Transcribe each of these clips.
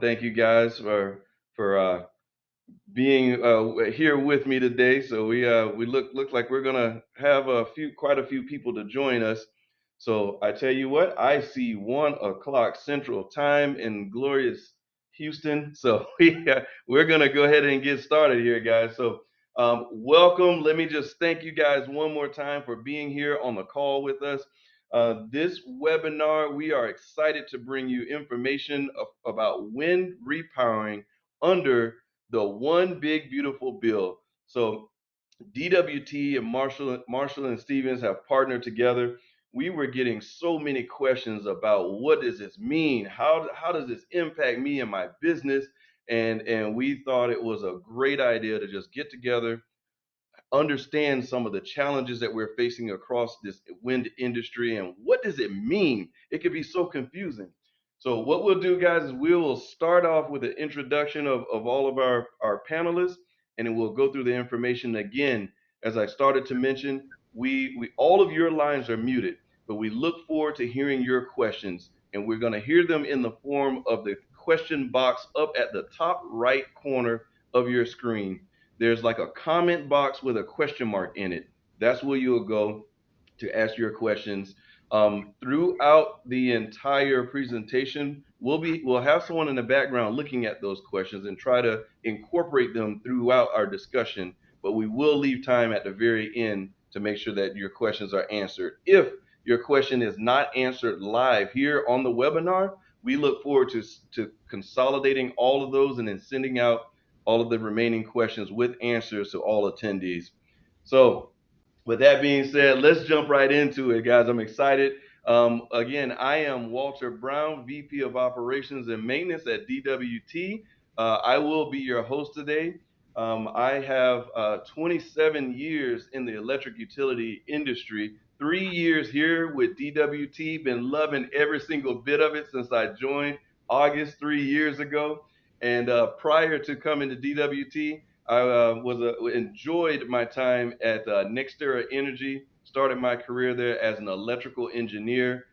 Thank you guys for being here with me today. So we look like we're gonna have quite a few people to join us. So I tell you what, I see 1 o'clock Central Time in glorious Houston. So we're gonna go ahead and get started here, guys. So welcome. Let me just thank you guys one more time for being here on the call with us. This webinar, we are excited to bring you information about wind repowering under the One Big Beautiful Bill. So DWT and Marshall and Stevens have partnered together. We were getting so many questions about what does this mean? How does this impact me and my business? And we thought it was a great idea to just get together, understand some of the challenges that we're facing across this wind industry and what does it mean. It can be so confusing. So what we'll do, guys, is we will start off with an introduction of all of our panelists, and then we'll go through the information again. As I started to mention, we all of your lines are muted, but we look forward to hearing your questions, and we're going to hear them in the form of the question box up at the top right corner of your screen. There's like a comment box with a question mark in it. That's where you'll go to ask your questions. Throughout the entire presentation, we'll have someone in the background looking at those questions and try to incorporate them throughout our discussion. But we will leave time at the very end to make sure that your questions are answered. If your question is not answered live here on the webinar, we look forward to consolidating all of those and then sending out all of the remaining questions with answers to all attendees. So with that being said, let's jump right into it, guys. I'm excited. Again, I am Walter Brown, VP of Operations and Maintenance at DWT. I will be your host today. I have 27 years in the electric utility industry, 3 years here with DWT, been loving every single bit of it since I joined August 3 years ago. And prior to coming to DWT, I enjoyed my time at NextEra Energy. Started my career there as an electrical engineer,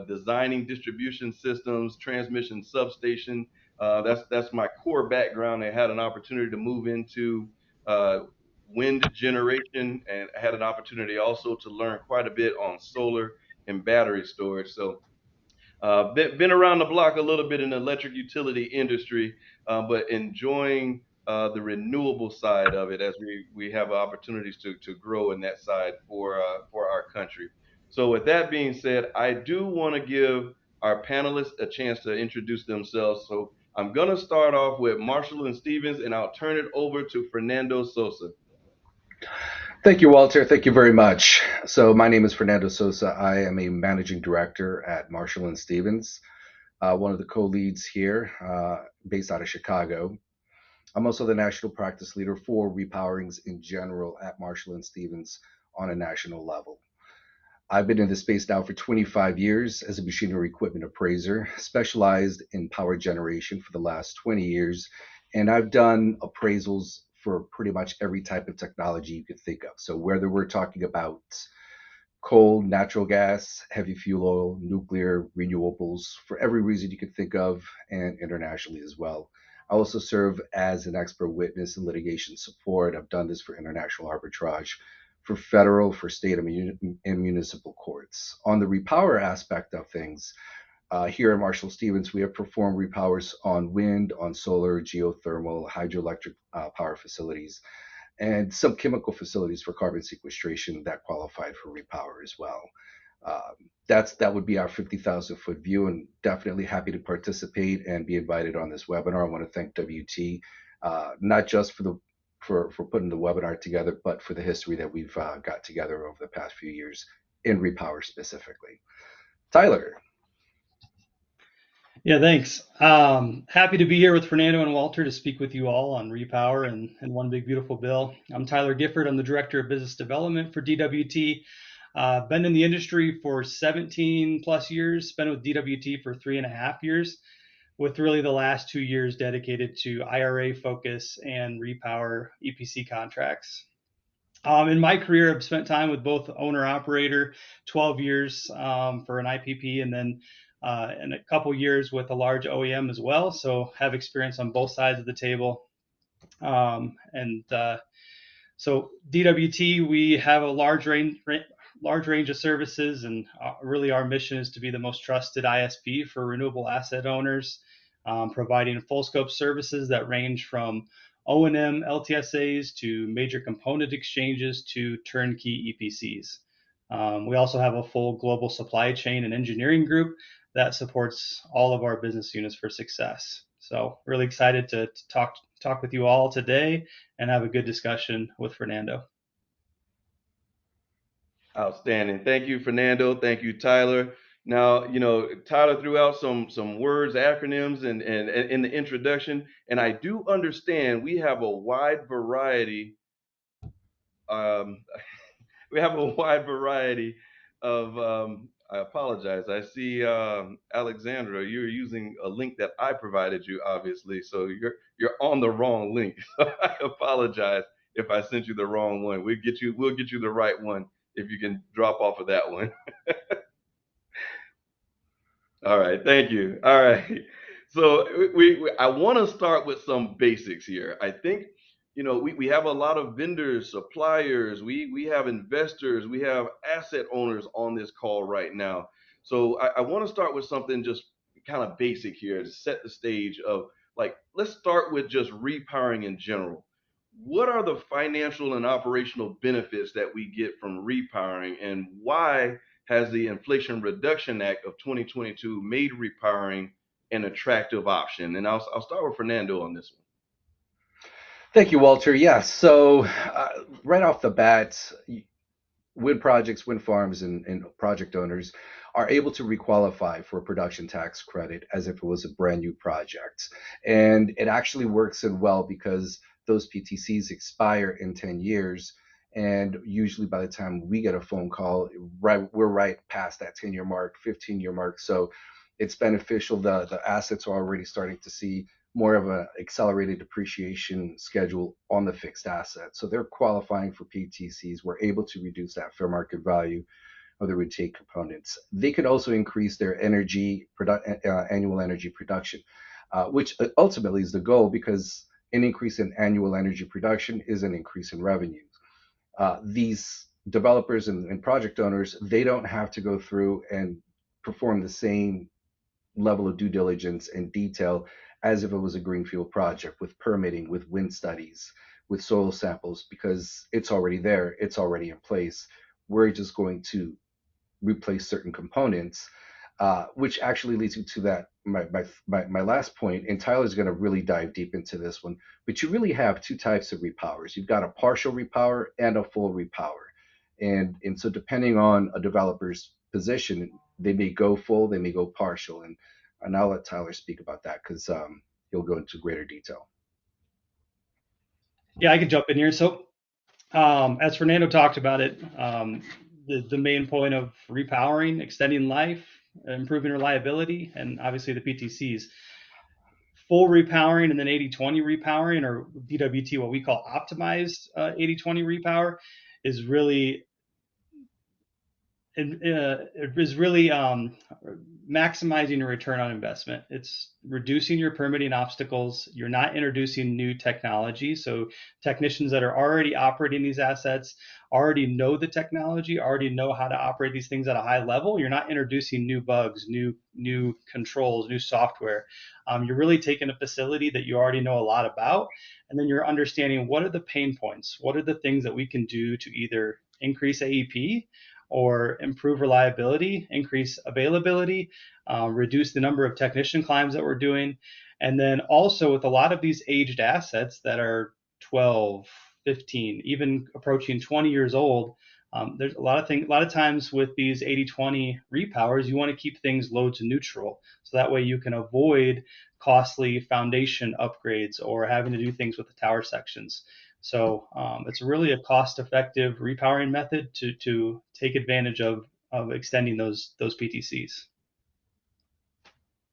designing distribution systems, transmission substation. That's my core background. I had an opportunity to move into uh, wind generation, and I had an opportunity also to learn quite a bit on solar and battery storage. So been around the block a little bit in the electric utility industry, but enjoying the renewable side of it as we have opportunities to grow in that side for our country. So with that being said, I do want to give our panelists a chance to introduce themselves. So I'm going to start off with Marshall and Stevens, and I'll turn it over to Fernando Sosa. Thank you, Walter. Thank you very much. So my name is Fernando Sosa. I am a managing director at Marshall and Stevens, one of the co-leads here, based out of Chicago. I'm also the national practice leader for repowerings in general at Marshall and Stevens on a national level. I've been in this space now for 25 years as a machinery equipment appraiser, specialized in power generation for the last 20 years, and I've done appraisals for pretty much every type of technology you could think of. So whether we're talking about coal, natural gas, heavy fuel oil, nuclear, renewables, for every reason you could think of, and internationally as well. I also serve as an expert witness in litigation support. I've done this for international arbitrage, for federal, for state, and municipal courts. On the repower aspect of things, here at Marshall Stevens, we have performed repowers on wind, on solar, geothermal, hydroelectric power facilities, and some chemical facilities for carbon sequestration that qualified for repower as well. That would be our 50,000-foot view, and definitely happy to participate and be invited on this webinar. I want to thank WT, not just for putting the webinar together, but for the history that we've got together over the past few years in repower specifically. Tyler. Yeah, thanks. Happy to be here with Fernando and Walter to speak with you all on repower and One Big Beautiful Bill. I'm Tyler Gifford. I'm the Director of Business Development for DWT. Been in the industry for 17 plus years, been with DWT for 3.5 years, with really the last 2 years dedicated to IRA focus and repower EPC contracts. In my career, I've spent time with both owner operator, 12 years for an IPP, and then and a couple years with a large OEM as well. So have experience on both sides of the table. And so DWT, we have a large range of services, and really our mission is to be the most trusted ISP for renewable asset owners, providing full scope services that range from O&M LTSAs to major component exchanges to turnkey EPCs. We also have a full global supply chain and engineering group that supports all of our business units for success. So really excited to talk with you all today and have a good discussion with Fernando. Outstanding. Thank you, Fernando. Thank you, Tyler. Now, Tyler threw out some words, acronyms, and in the introduction, and I do understand we have a wide variety. We have a wide variety of. I apologize. I see, Alexandra, you're using a link that I provided you, obviously, so you're on the wrong link. I apologize if I sent you the wrong one. We'll get you the right one if you can drop off of that one. All right, thank you. All right. So I want to start with some basics here. I think, we have a lot of vendors, suppliers, we have investors, we have asset owners on this call right now. So I want to start with something just kind of basic here to set the stage of, like, let's start with just repowering in general. What are the financial and operational benefits that we get from repowering, and why has the Inflation Reduction Act of 2022 made repowering an attractive option? And I'll start with Fernando on this one. Thank you, Walter. Yes. So right off the bat, wind projects, wind farms, and project owners are able to requalify for a production tax credit as if it was a brand new project. And it actually works in well because those PTCs expire in 10 years. And usually by the time we get a phone call, we're right past that 10-year mark, 15-year mark. So it's beneficial. The assets are already starting to see more of an accelerated depreciation schedule on the fixed asset. So they're qualifying for PTCs. We're able to reduce that fair market value of the retake components. They can also increase their annual energy production, which ultimately is the goal, because an increase in annual energy production is an increase in revenues. These developers and project owners, they don't have to go through and perform the same level of due diligence and detail as if it was a greenfield project, with permitting, with wind studies, with soil samples, because it's already there, it's already in place. We're just going to replace certain components, which actually leads me to that my last point. And Tyler's going to really dive deep into this one. But you really have two types of repowers. You've got a partial repower and a full repower, and so depending on a developer's position, they may go full, they may go partial, and I'll let Tyler speak about that because he'll go into greater detail. Yeah, I can jump in here. So as Fernando talked about it, the main point of repowering, extending life, improving reliability, and obviously the PTCs. Full repowering and then 80/20 repowering, or DWT, what we call optimized 80/20 repower, is really maximizing your return on investment. It's reducing your permitting obstacles. You're not introducing new technology. So technicians that are already operating these assets already know the technology, already know how to operate these things at a high level. You're not introducing new bugs, new controls, new software. You're really taking a facility that you already know a lot about, and then you're understanding what are the pain points, what are the things that we can do to either increase AEP or improve reliability, increase availability, reduce the number of technician climbs that we're doing. And then also with a lot of these aged assets that are 12, 15, even approaching 20 years old, there's a lot of times with these 80/20 repowers, you want to keep things load to neutral. So that way you can avoid costly foundation upgrades or having to do things with the tower sections. So it's really a cost-effective repowering method to take advantage of extending those PTCs.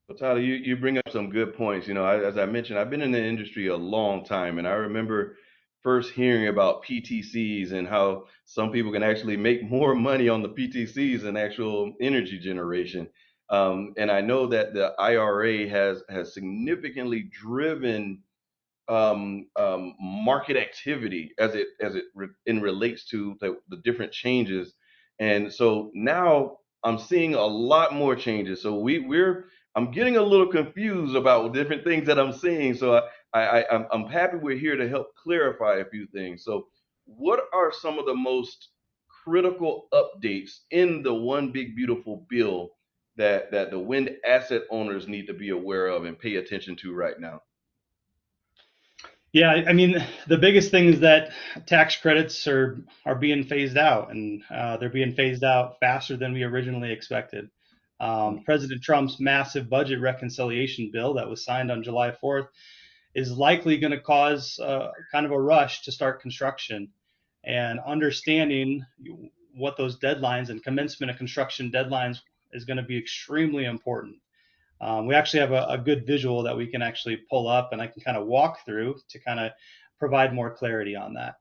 Well, Tyler, you bring up some good points. As I mentioned, I've been in the industry a long time, and I remember first hearing about PTCs and how some people can actually make more money on the PTCs than actual energy generation. And I know that the IRA has significantly driven market activity as it relates to the different changes. And so now I'm seeing a lot more changes. So I'm getting a little confused about different things that I'm seeing. So I'm happy we're here to help clarify a few things. So what are some of the most critical updates in the one big beautiful bill that the wind asset owners need to be aware of and pay attention to right now? Yeah, I mean, the biggest thing is that tax credits are being phased out, and they're being phased out faster than we originally expected. President Trump's massive budget reconciliation bill that was signed on July 4th is likely going to cause kind of a rush to start construction. And understanding what those deadlines and commencement of construction deadlines is going to be extremely important. We actually have a good visual that we can actually pull up and I can kind of walk through to kind of provide more clarity on that.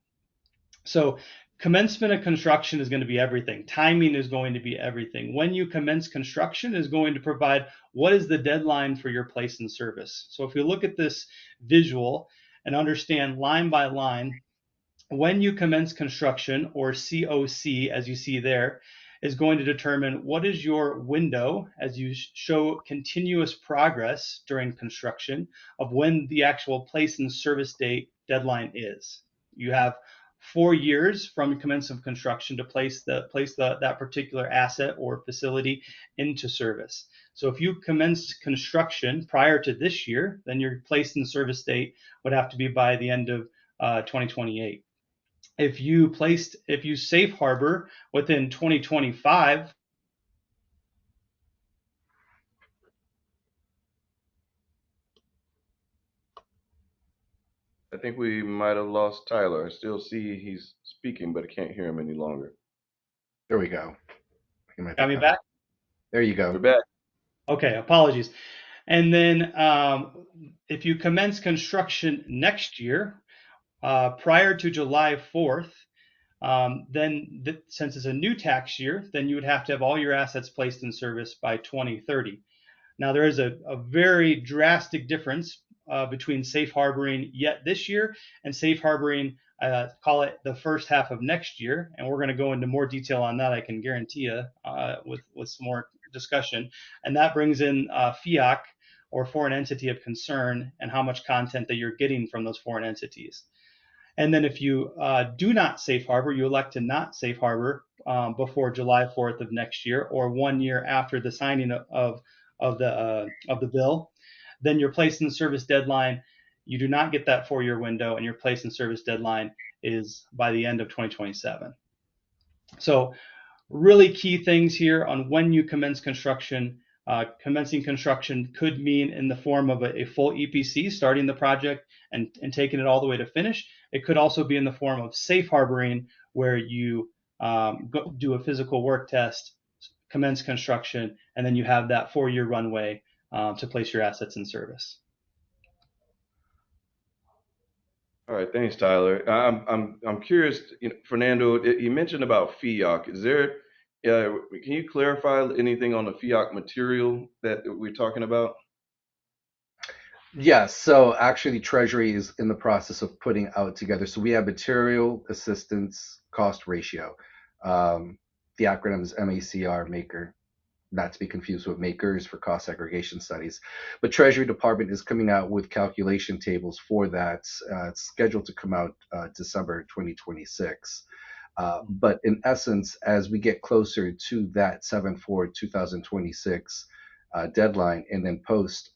So commencement of construction is going to be everything. Timing is going to be everything. When you commence construction is going to provide what is the deadline for your place in service. So if you look at this visual and understand line by line, when you commence construction, or COC as you see there, is going to determine what is your window as you show continuous progress during construction of when the actual place in service date deadline is. You have 4 years from commencement of construction to place that particular asset or facility into service. So if you commenced construction prior to this year, then your place in service date would have to be by the end of 2028. If you safe harbor within 2025, I think we might have lost Tyler. I still see he's speaking, but I can't hear him any longer. There we go. got me back? There you We're go. back. Okay, apologies. And then if you commence construction next year, prior to July 4th, then since it's a new tax year, then you would have to have all your assets placed in service by 2030. Now, there is a very drastic difference between safe harboring yet this year and safe harboring, call it the first half of next year. And we're going to go into more detail on that, I can guarantee you, with some more discussion. And that brings in FEOC, or foreign entity of concern, and how much content that you're getting from those foreign entities. And then if you do not safe harbor, you elect to not safe harbor before July 4th of next year, or 1 year after the signing of the bill, then your place in service deadline, you do not get that 4-year window, and your place in service deadline is by the end of 2027. So really key things here on when you commence construction. Commencing construction could mean in the form of a full EPC, starting the project and taking it all the way to finish. It could also be in the form of safe harboring, where you do a physical work test, commence construction, and then you have that 4-year runway to place your assets in service. All right, thanks, Tyler. I'm curious, Fernando. You mentioned about FEOC. Is there? Can you clarify anything on the FEOC material that we're talking about? Yes, so actually Treasury is in the process of putting out together. So we have material assistance cost ratio. The acronym is MACR, Maker, not to be confused with makers for cost segregation studies. But Treasury Department is coming out with calculation tables for that. It's scheduled to come out December 2026. But in essence, as we get closer to that 7/4/2026 deadline, and then post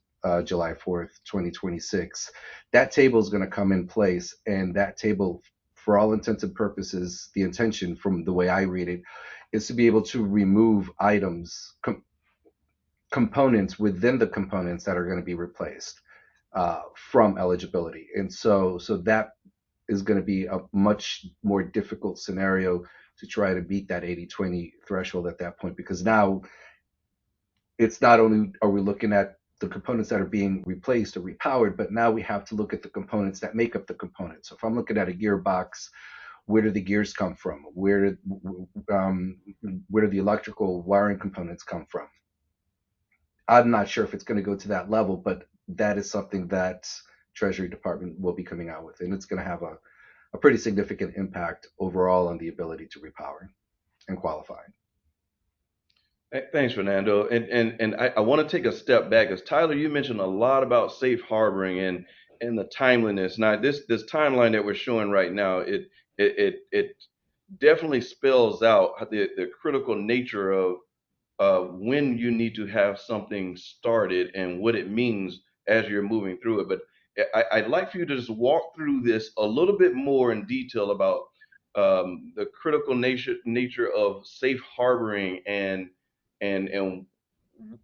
July 4th, 2026, that table is going to come in place. And that table, for all intents and purposes, the intention from the way I read it, is to be able to remove items, components within the components that are going to be replaced from eligibility. And so that is going to be a much more difficult scenario to try to beat that 80/20 threshold at that point, because now it's not only are we looking at the components that are being replaced or repowered, but now we have to look at the components that make up the components. So if I'm looking at a gearbox, where do the gears come from? Where do the electrical wiring components come from? I'm not sure if it's going to go to that level, but that is something that Treasury Department will be coming out with, and it's going to have a pretty significant impact overall on the ability to repower and qualify. Thanks, Fernando. And I want to take a step back, because Tyler, you mentioned a lot about safe harboring and the timeliness. Now, this timeline that we're showing right now, it definitely spells out the critical nature of when you need to have something started and what it means as you're moving through it. But I'd like for you to just walk through this a little bit more in detail about the critical nature of safe harboring, and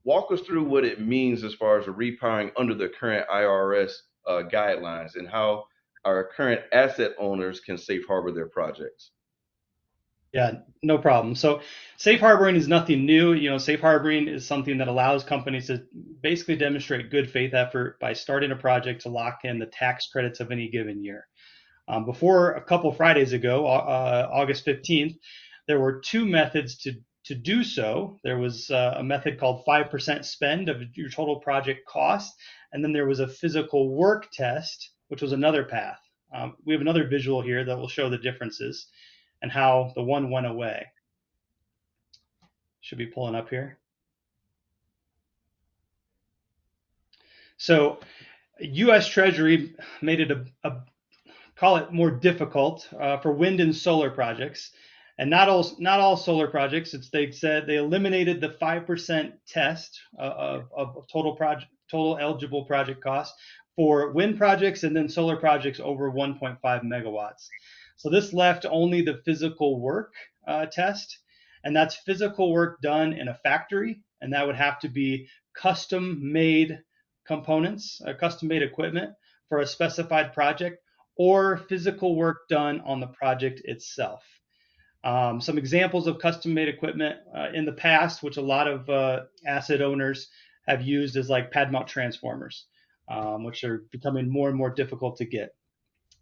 walk us through what it means as far as repowering under the current IRS guidelines, and how our current asset owners can safe harbor their projects. Yeah, no problem. So safe harboring is nothing new. Safe harboring is something that allows companies to basically demonstrate good faith effort by starting a project to lock in the tax credits of any given year. Before a couple Fridays ago, August 15th, there were two methods to do so. There was a method called 5% spend of your total project cost, and then there was a physical work test, which was another path. We have another visual here that will show the differences and how the one went away. Should be pulling up here. So U.S. Treasury made it call it more difficult for wind and solar projects, and not all solar projects. They said they eliminated the 5% test of total eligible project cost for wind projects, and then solar projects over 1.5 megawatts. So this left only the physical work test, and that's physical work done in a factory, and that would have to be custom-made components, custom-made equipment for a specified project, or physical work done on the project itself. Some examples of custom-made equipment in the past, which a lot of asset owners have used, is like pad mount transformers, which are becoming more and more difficult to get.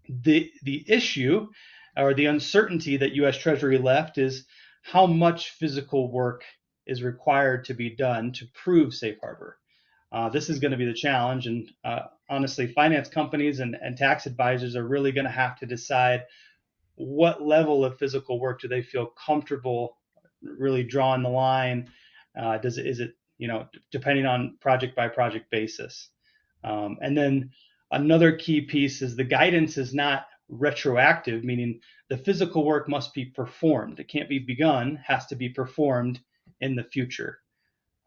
The issue, or the uncertainty that U.S. Treasury left, is how much physical work is required to be done to prove safe harbor. This is going to be the challenge, and honestly, finance companies and tax advisors are really going to have to decide what level of physical work do they feel comfortable really drawing the line. Is it depending on project by project basis. And then another key piece is the guidance is not retroactive, meaning the physical work must be performed. It can't be begun, has to be performed in the future.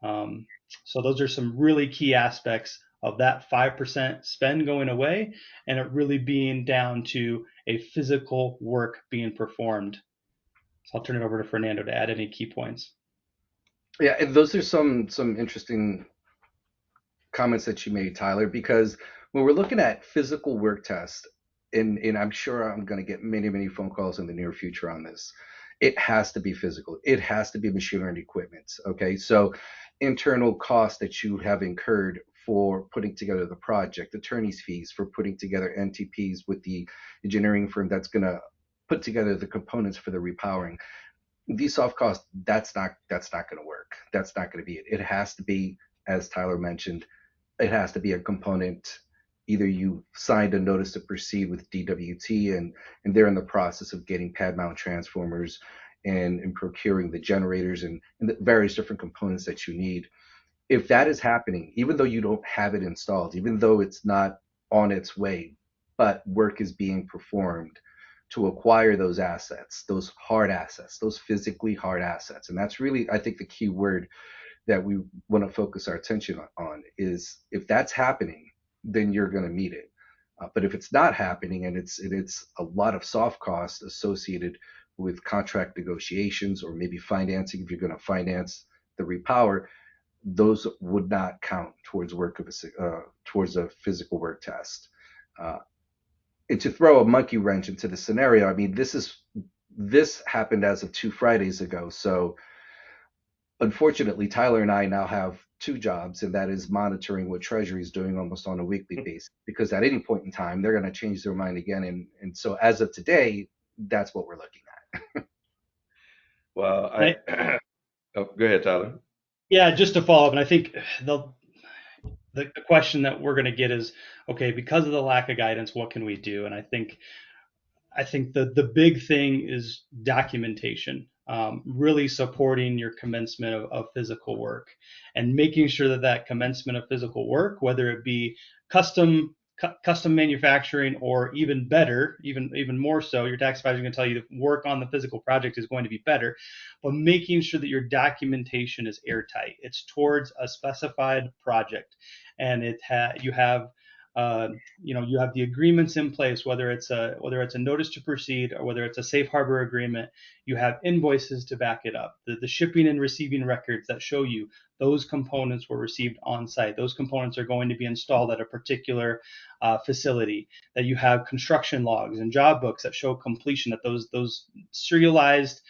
So those are some really key aspects of that 5% spend going away, and it really being down to a physical work being performed. So I'll turn it over to Fernando to add any key points. Yeah, and those are some interesting comments that you made, Tyler, because when we're looking at physical work tests, and I'm sure I'm going to get many phone calls in the near future on this, it has to be physical. It has to be machinery and equipment. Okay, so internal costs that you have incurred for putting together the project, attorney's fees for putting together NTPs with the engineering firm that's going to put together the components for the repowering. These soft costs, that's not going to work. That's not going to be it. It has to be, as Tyler mentioned, it has to be a component. Either you signed a notice to proceed with DWT, and they're in the process of getting pad mount transformers and procuring the generators and the various different components that you need. If that is happening, even though you don't have it installed, even though it's not on its way, but work is being performed to acquire those assets, those hard assets, those physically hard assets. And that's really, I think, the key word that we want to focus our attention on is, if that's happening, then you're going to meet it. But if it's not happening, and it's a lot of soft costs associated with contract negotiations, or maybe financing, if you're going to finance the repower, those would not count towards towards a physical work test. And to throw a monkey wrench into the scenario, I mean, this happened as of 2 Fridays ago. So unfortunately, Tyler and I now have 2 jobs, and that is monitoring what Treasury is doing almost on a weekly basis, because at any point in time, they're going to change their mind again. And so as of today, that's what we're looking at. Well, oh, go ahead, Tyler. Yeah, just to follow up, and I think the the question that we're going to get is, okay, because of the lack of guidance, what can we do? And I think the big thing is documentation, really supporting your commencement of physical work, and making sure that that commencement of physical work, whether it be custom manufacturing, or even better, even more so, your tax advisor is going to tell you the work on the physical project is going to be better, but making sure that your documentation is airtight. It's towards a specified project, and you have you have the agreements in place, whether it's a notice to proceed or whether it's a safe harbor agreement. You have invoices to back it up, the shipping and receiving records that show you those components were received on site. Those components are going to be installed at a particular facility. That you have construction logs and job books that show completion. That those serialized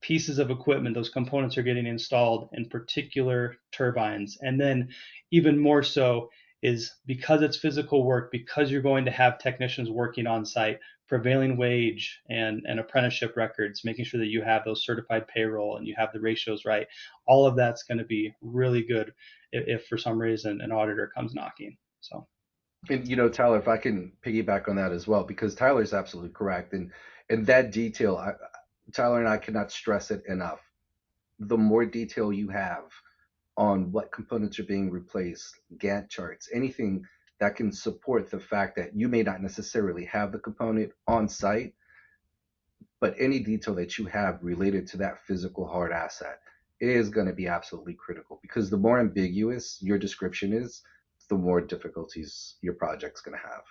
pieces of equipment, those components are getting installed in particular turbines. And then even more so is, because it's physical work, because you're going to have technicians working on site, prevailing wage and apprenticeship records, making sure that you have those certified payroll and you have the ratios right. All of that's going to be really good if for some reason an auditor comes knocking. So And Tyler, if I can piggyback on that as well, because Tyler's absolutely correct, and that detail, Tyler and I cannot stress it enough. The more detail you have on what components are being replaced, Gantt charts, anything that can support the fact that you may not necessarily have the component on site, but any detail that you have related to that physical hard asset is going to be absolutely critical, because the more ambiguous your description is, the more difficulties your project's going to have.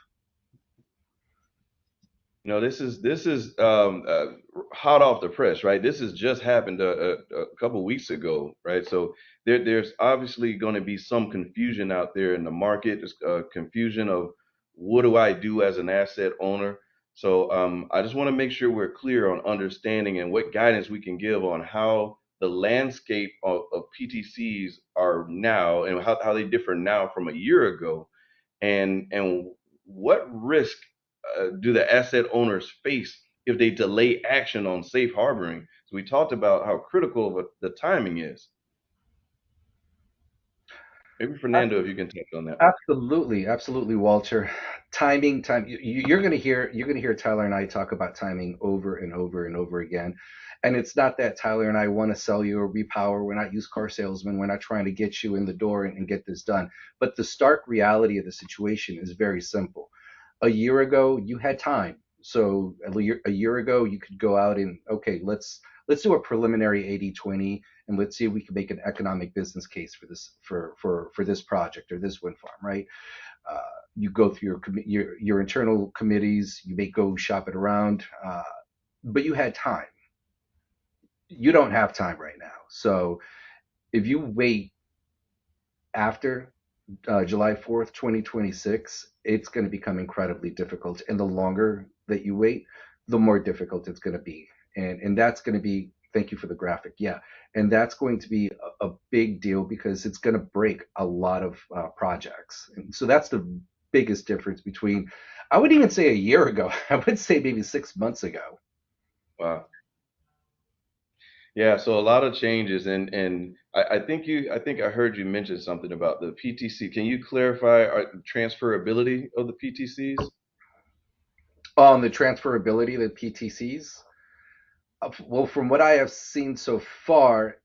This is hot off the press, right? This has just happened a couple weeks ago, right? So there's obviously going to be some confusion out there in the market. There's confusion of what do I do as an asset owner. So I just want to make sure we're clear on understanding and what guidance we can give on how the landscape of PTCs are now, and how they differ now from a year ago, and what risk do the asset owners face if they delay action on safe harboring? So we talked about how critical of the timing is. Maybe Fernando, if you can touch on that one. Absolutely, absolutely, Walter. Timing, time. You're gonna hear Tyler and I talk about timing over and over and over again. And it's not that Tyler and I want to sell you a repower. We're not used car salesmen. We're not trying to get you in the door and get this done. But the stark reality of the situation is very simple. A year ago, you had time. So a year ago, you could go out and, okay, let's do a preliminary 80/20, and let's see if we can make an economic business case for this project or this wind farm, right? Uh, you go through your internal committees, you may go shop it around, but you had time. You don't have time right now. So if you wait after July 4th, 2026, it's going to become incredibly difficult. And the longer that you wait, the more difficult it's going to be. And that's going to be, thank you for the graphic. Yeah. And that's going to be a big deal, because it's going to break a lot of projects. And so that's the biggest difference between, I wouldn't even say a year ago, I would say maybe 6 months ago. Wow. Yeah, so a lot of changes, and I think I heard you mention something about the PTC. Can you clarify transferability of the PTCs? On the transferability of the PTCs, well, from what I have seen so far,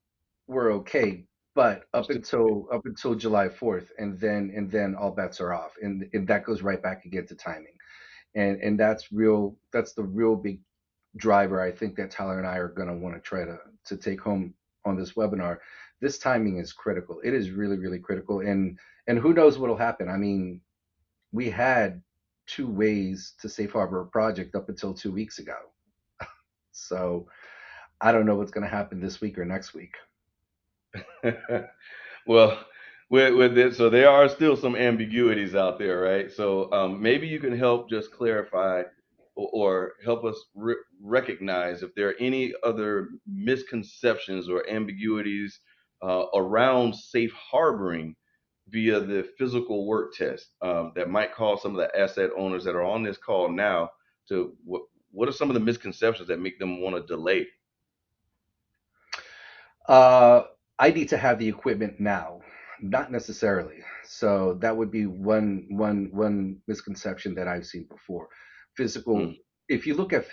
we're okay. But up until July 4th, and then all bets are off, and that goes right back again to timing, and that's the real big driver, I think, that Tyler and I are going to want to try to take home on this webinar. This timing is critical. It is really, really critical, and who knows what'll happen. I mean, we had two ways to safe harbor a project up until 2 weeks ago, so I don't know what's going to happen this week or next week. Well, with this, so there are still some ambiguities out there, right? So maybe you can help just clarify, or help us recognize if there are any other misconceptions or ambiguities around safe harboring via the physical work test, that might cause some of the asset owners that are on this call now to what are some of the misconceptions that make them want to delay? Uh, I need to have the equipment now, not necessarily. So that would be one misconception that I've seen before. Physical, Mm, if you look at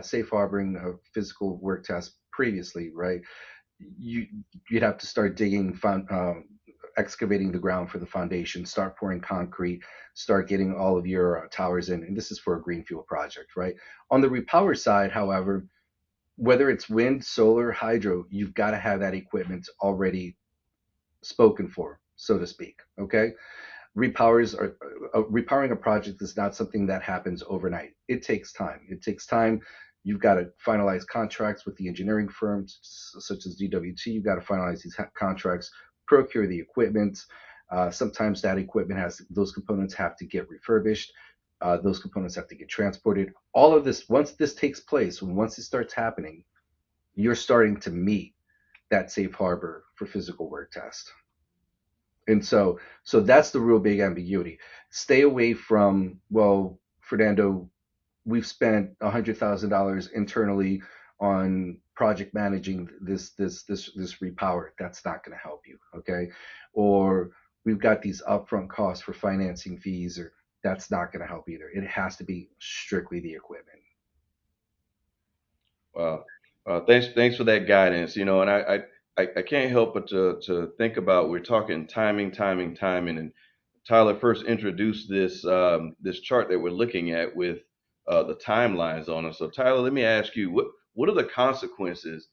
safe harboring physical work tests previously, right? You you'd have to start digging, excavating the ground for the foundation, start pouring concrete, start getting all of your towers in, and this is for a greenfield project, right? On the repower side, however, whether it's wind, solar, hydro, you've got to have that equipment already spoken for, so to speak. Okay, repowering a project is not something that happens overnight. It takes time. It takes time. You've got to finalize contracts with the engineering firms such as DWT. You've got to finalize these contracts, procure the equipment. Sometimes that equipment has those components have to get refurbished. Those components have to get transported. All of this, once this takes place, once it starts happening, you're starting to meet that safe harbor for physical work test. And so that's the real big ambiguity. Stay away from, well, Fernando, we've spent $100,000 internally on project managing this repower. That's not going to help you, okay? Or we've got these upfront costs for financing fees, or that's not going to help either. It has to be strictly the equipment. wow. Thanks for that guidance. You know, and I can't help but to think about, we're talking timing, and Tyler first introduced this chart that we're looking at with the timelines on it. So Tyler, let me ask you, what are the consequences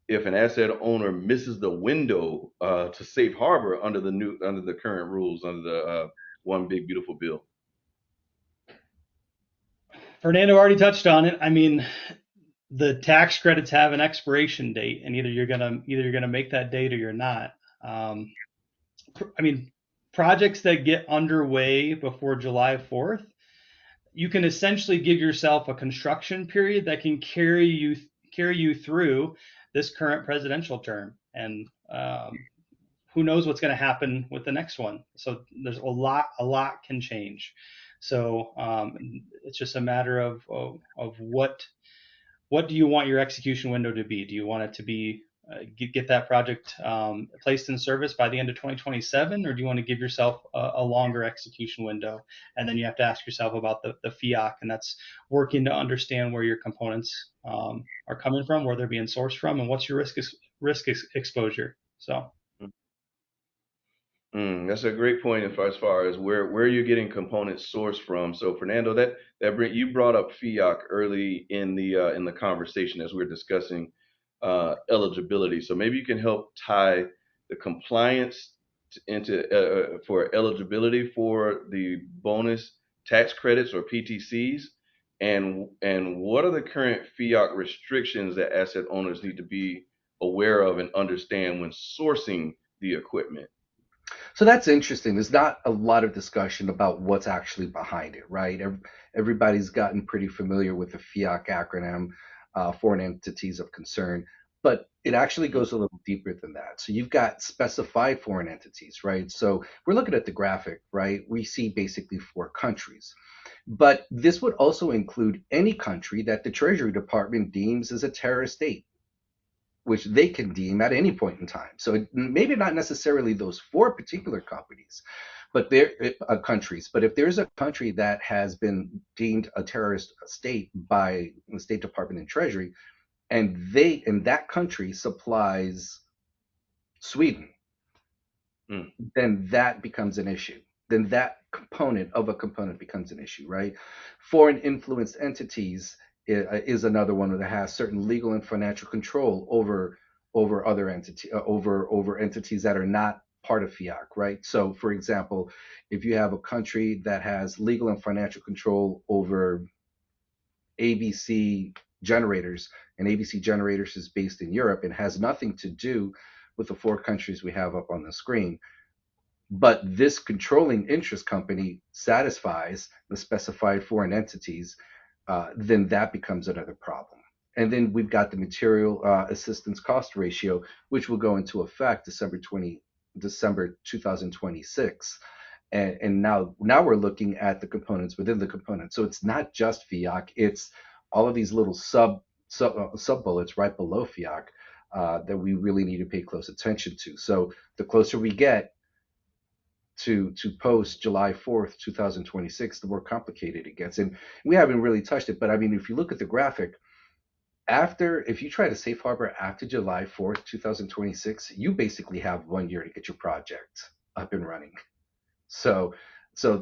if an asset owner misses the window to safe harbor under the current rules under the one big beautiful bill? Fernando already touched on it. I mean, the tax credits have an expiration date, and either you're gonna make that date or you're not. Um, I mean, projects that get underway before July 4th, you can essentially give yourself a construction period that can carry you through this current presidential term, and who knows what's going to happen with the next one. So there's a lot can change. So it's just a matter of what do you want your execution window to be? Do you want it to be get that project placed in service by the end of 2027, or do you want to give yourself a longer execution window? And then you have to ask yourself about the FEOC, and that's working to understand where your components are coming from, where they're being sourced from, and what's your exposure. So That's a great point as far as where you're getting components sourced from. So Fernando, you brought up FEOC early in the conversation as we're discussing eligibility. So maybe you can help tie the compliance into for eligibility for the bonus tax credits or PTCs, and what are the current FEOC restrictions that asset owners need to be aware of and understand when sourcing the equipment? So that's interesting. There's not a lot of discussion about what's actually behind it, right? Everybody's gotten pretty familiar with the FEOC acronym, foreign entities of concern, but it actually goes a little deeper than that. So you've got specified foreign entities, right? So we're looking at the graphic, right? We see basically four countries, but this would also include any country that the Treasury Department deems as a terrorist state, which they can deem at any point in time. So maybe not necessarily those four particular companies, but they're countries. But if there's a country that has been deemed a terrorist state by the State Department and Treasury, and that country supplies Sweden, Mm, then that becomes an issue. Then that component of a component becomes an issue, right? Foreign influenced entities is another one that has certain legal and financial control over other over entities that are not part of FIAC, right? So, for example, if you have a country that has legal and financial control over ABC generators, and ABC generators is based in Europe and has nothing to do with the four countries we have up on the screen, but this controlling interest company satisfies the specified foreign entities, then that becomes another problem. And then we've got the material assistance cost ratio, which will go into effect December 2026. And now we're looking at the components within the component. So it's not just FIOC, it's all of these little sub bullets right below FIOC that we really need to pay close attention to. So the closer we get to post July 4th, 2026, the more complicated it gets. And we haven't really touched it, but I mean, if you look at the graphic, if you try to safe harbor after July 4th, 2026, you basically have 1 year to get your project up and running. So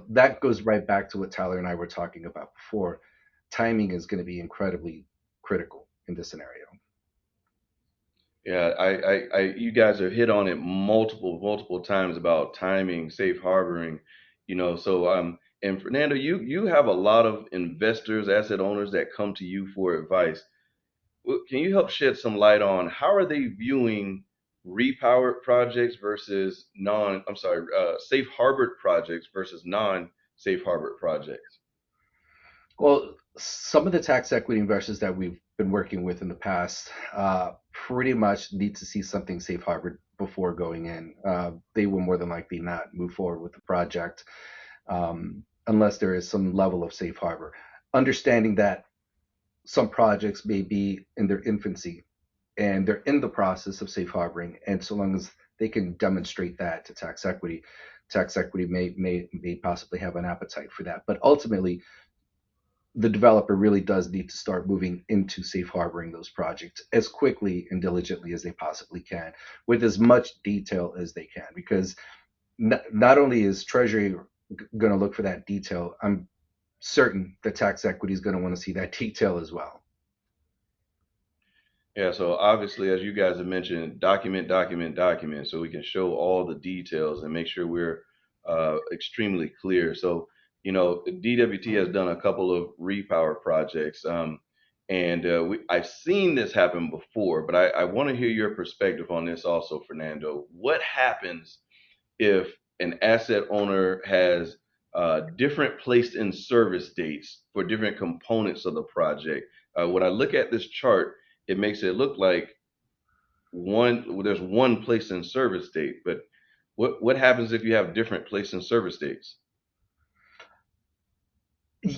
that goes right back to what Tyler and I were talking about before. Timing is going to be incredibly critical in this scenario. Yeah, you guys have hit on it multiple times about timing, safe harboring, so and Fernando, you have a lot of investors, asset owners that come to you for advice. Can you help shed some light on how are they viewing repowered projects versus safe harbored projects versus non-safe harbored projects? Well, some of the tax equity investors that we've been working with in the past pretty much need to see something safe harbored before going in. They will more than likely not move forward with the project unless there is some level of safe harbor. Understanding that some projects may be in their infancy and they're in the process of safe harboring, and so long as they can demonstrate that to tax equity may possibly have an appetite for that. But ultimately, the developer really does need to start moving into safe harboring those projects as quickly and diligently as they possibly can, with as much detail as they can, because not only is Treasury going to look for that detail, I'm certain the tax equity is going to want to see that detail as well. Yeah, so obviously, as you guys have mentioned, document, so we can show all the details and make sure we're extremely clear. So, DWT has done a couple of repower projects, and I've seen this happen before, but I want to hear your perspective on this also, Fernando. What happens if an asset owner has different placed in service dates for different components of the project? When I look at this chart, it makes it look like there's one place in service date, but what happens if you have different place in service dates?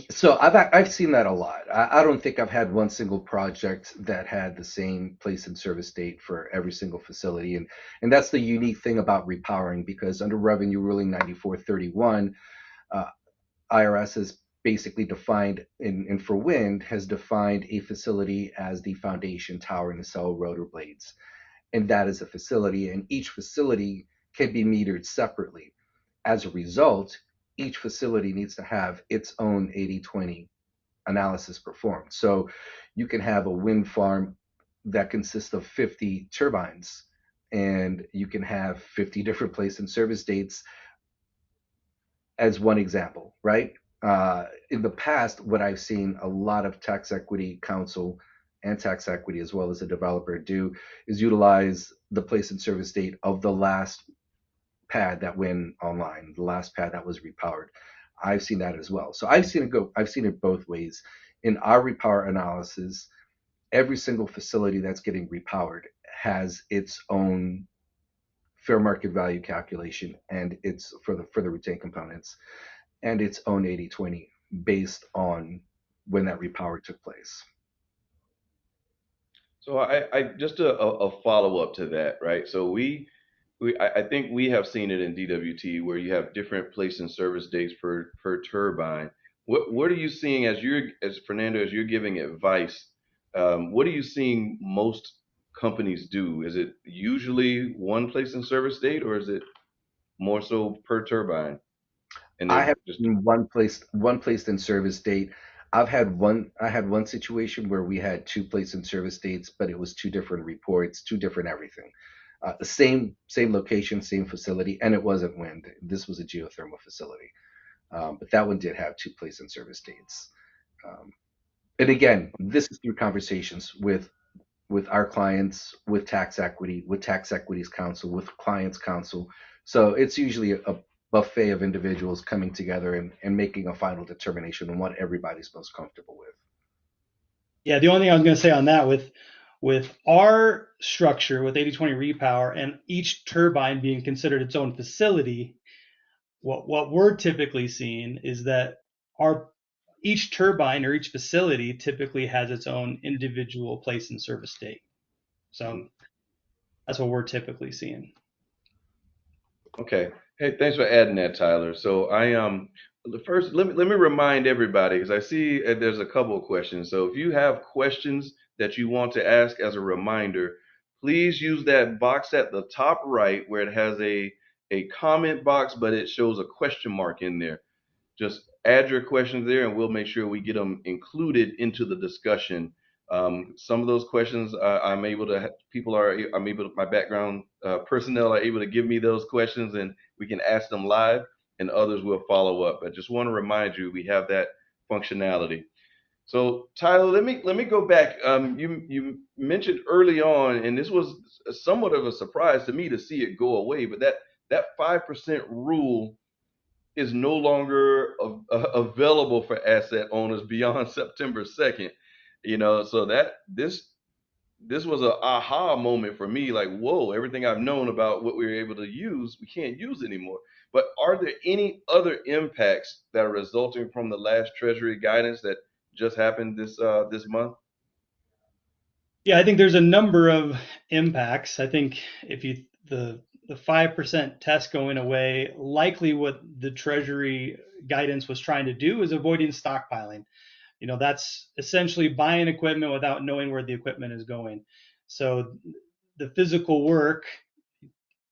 So I've seen that a lot. I don't think I've had one single project that had the same place in service date for every single facility, and that's the unique thing about repowering, because under Revenue Ruling 9431, uh, IRS has basically defined, and for wind has defined a facility as the foundation, tower, nacelle, rotor blades, and that is a facility, and each facility can be metered separately. As a result, each facility needs to have its own 80/20 analysis performed. So you can have a wind farm that consists of 50 turbines, and you can have 50 different place and service dates as one example, right? In the past, what I've seen a lot of tax equity counsel and tax equity, as well as a developer, do is utilize the place and service date of the last pad that went online, the last pad that was repowered. I've seen that as well. So I've seen it both ways. In our repower analysis, every single facility that's getting repowered has its own fair market value calculation, and it's for the retained components, and its own 80/20 based on when that repower took place. So I just a follow up to that, right? So I think we have seen it in DWT where you have different place and service dates per turbine. What are you seeing as Fernando, as you're giving advice? What are you seeing most companies do? Is it usually one place and service date, or is it more so per turbine? And I they're have just seen one placed in service date. I had one situation where we had two placed in service dates, but it was two different reports, two different everything. The same location, same facility, and it wasn't wind. This was a geothermal facility, but that one did have two placed in service dates. Um, and again, this is through conversations with our clients, with tax equities counsel, with clients counsel. So it's usually a buffet of individuals coming together and making a final determination on what everybody's most comfortable with. Yeah, the only thing I was going to say on that, with our structure with 80/20 repower and each turbine being considered its own facility, what we're typically seeing is that our each turbine or each facility typically has its own individual place and service date. So That's what we're typically seeing. Okay. Hey, thanks for adding that, Tyler. So the first let me remind everybody because I see there's a couple of questions. So if you have questions that you want to ask as a reminder, please use that box at the top right where it has a comment box, but it shows a question mark in there. Just add your questions there and we'll make sure we get them included into the discussion. Some of those questions I'm able to, my background personnel are able to give me those questions and we can ask them live, and others will follow up. I just want to remind you we have that functionality. So Tyler, let me go back. You mentioned early on, and this was somewhat of a surprise to me to see it go away, but that 5% rule is no longer available for asset owners beyond September 2nd. So that this was a aha moment for me, like, whoa, everything I've known about what we were able to use, we can't use anymore. But are there any other impacts that are resulting from the last Treasury guidance that just happened this month? Yeah, I think there's a number of impacts. I think if you the 5% test going away, likely what the Treasury guidance was trying to do is avoiding stockpiling. That's essentially buying equipment without knowing where the equipment is going. So the physical work,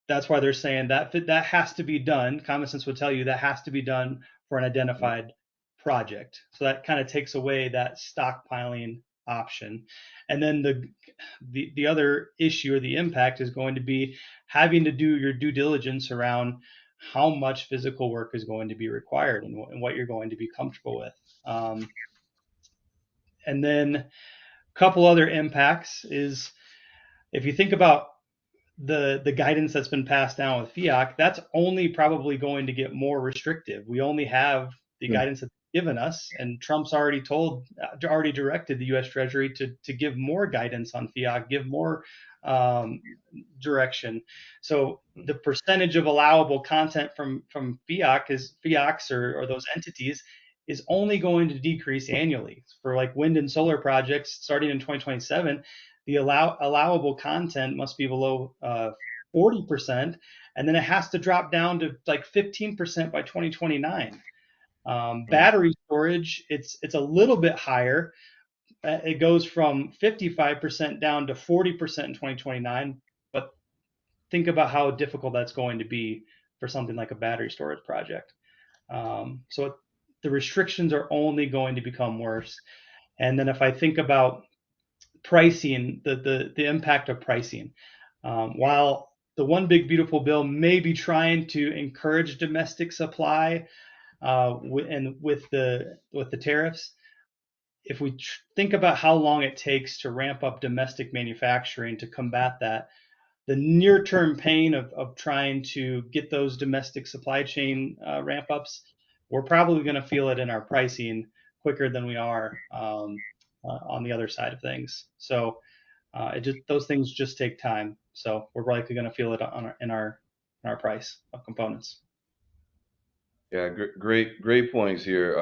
that's why they're saying that has to be done. Common sense would tell you that has to be done for an identified project. So that kind of takes away that stockpiling option. And then the other issue or the impact is going to be having to do your due diligence around how much physical work is going to be required and what you're going to be comfortable with. And then a couple other impacts is if you think about the guidance that's been passed down with FEOC, that's only probably going to get more restrictive. We only have the guidance that's given us, and Trump's already directed the U.S. Treasury to give more guidance on FEOC, give more direction. So the percentage of allowable content from FEOCs or those entities is only going to decrease annually. For like wind and solar projects starting in 2027, the allowable content must be below 40%, and then it has to drop down to like 15% by 2029. Battery storage, it's a little bit higher. It goes from 55% down to 40% in 2029. But think about how difficult that's going to be for something like a battery storage project. So the restrictions are only going to become worse. And then if I think about pricing, the impact of pricing, while the one big beautiful bill may be trying to encourage domestic supply, and with the tariffs, if we think about how long it takes to ramp up domestic manufacturing to combat that, the near-term pain of trying to get those domestic supply chain ramp ups, we're probably going to feel it in our pricing quicker than we are on the other side of things. So those things just take time. So we're likely going to feel it in our price of components. Yeah, great points here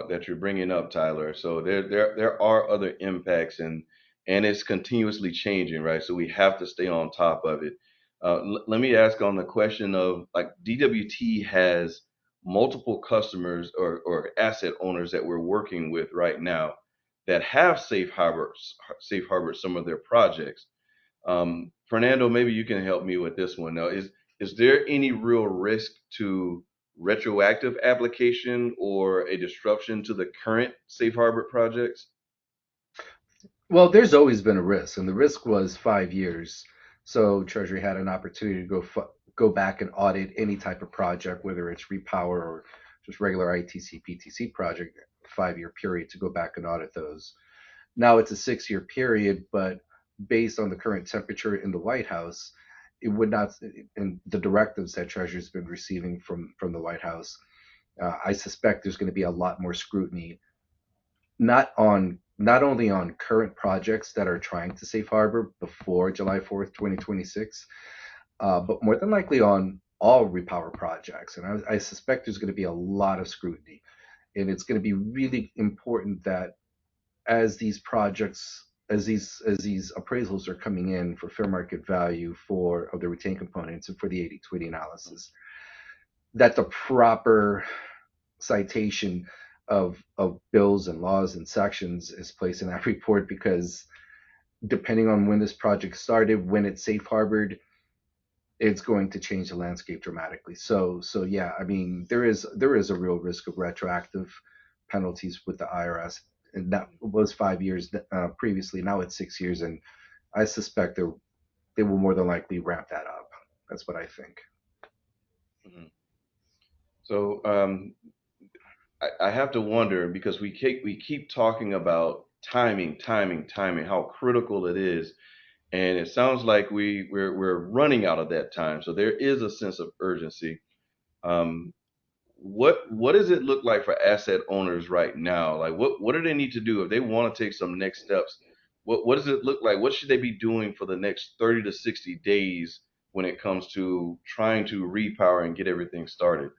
that you're bringing up, Tyler. So there are other impacts, and it's continuously changing, right? So we have to stay on top of it. Let me ask on the question of, like, DWT has multiple customers or asset owners that we're working with right now that have safe harbored some of their projects. Fernando, maybe you can help me with this one. Now, is there any real risk to retroactive application or a disruption to the current safe harbor projects? Well, there's always been a risk, and the risk was 5 years. So Treasury had an opportunity to go back and audit any type of project, whether it's repower or just regular ITC PTC project, 5-year period to go back and audit those. Now it's a 6-year period, but based on the current temperature in the White House, it would not, and the directives that Treasury's been receiving from the White House, I suspect there's going to be a lot more scrutiny, not only on current projects that are trying to safe harbor before July 4th, 2026, but more than likely on all repower projects. And I suspect there's going to be a lot of scrutiny, and it's going to be really important that as these projects as these appraisals are coming in for fair market value of the retained components and for the 80/20 analysis, that the proper citation of bills and laws and sections is placed in that report, because depending on when this project started, when it's safe harbored, it's going to change the landscape dramatically. So yeah, I mean, there is a real risk of retroactive penalties with the IRS, and that was 5 years previously. Now it's 6 years, and I suspect they will more than likely ramp that up. That's what I think. Mhm. So I have to wonder, because we keep talking about timing, timing, timing, how critical it is, and it sounds like we're running out of that time. So there is a sense of urgency. Um, what does it look like for asset owners right now? Like what do they need to do if they want to take some next steps? What does it look like? What should they be doing for the next 30 to 60 days when it comes to trying to repower and get everything started?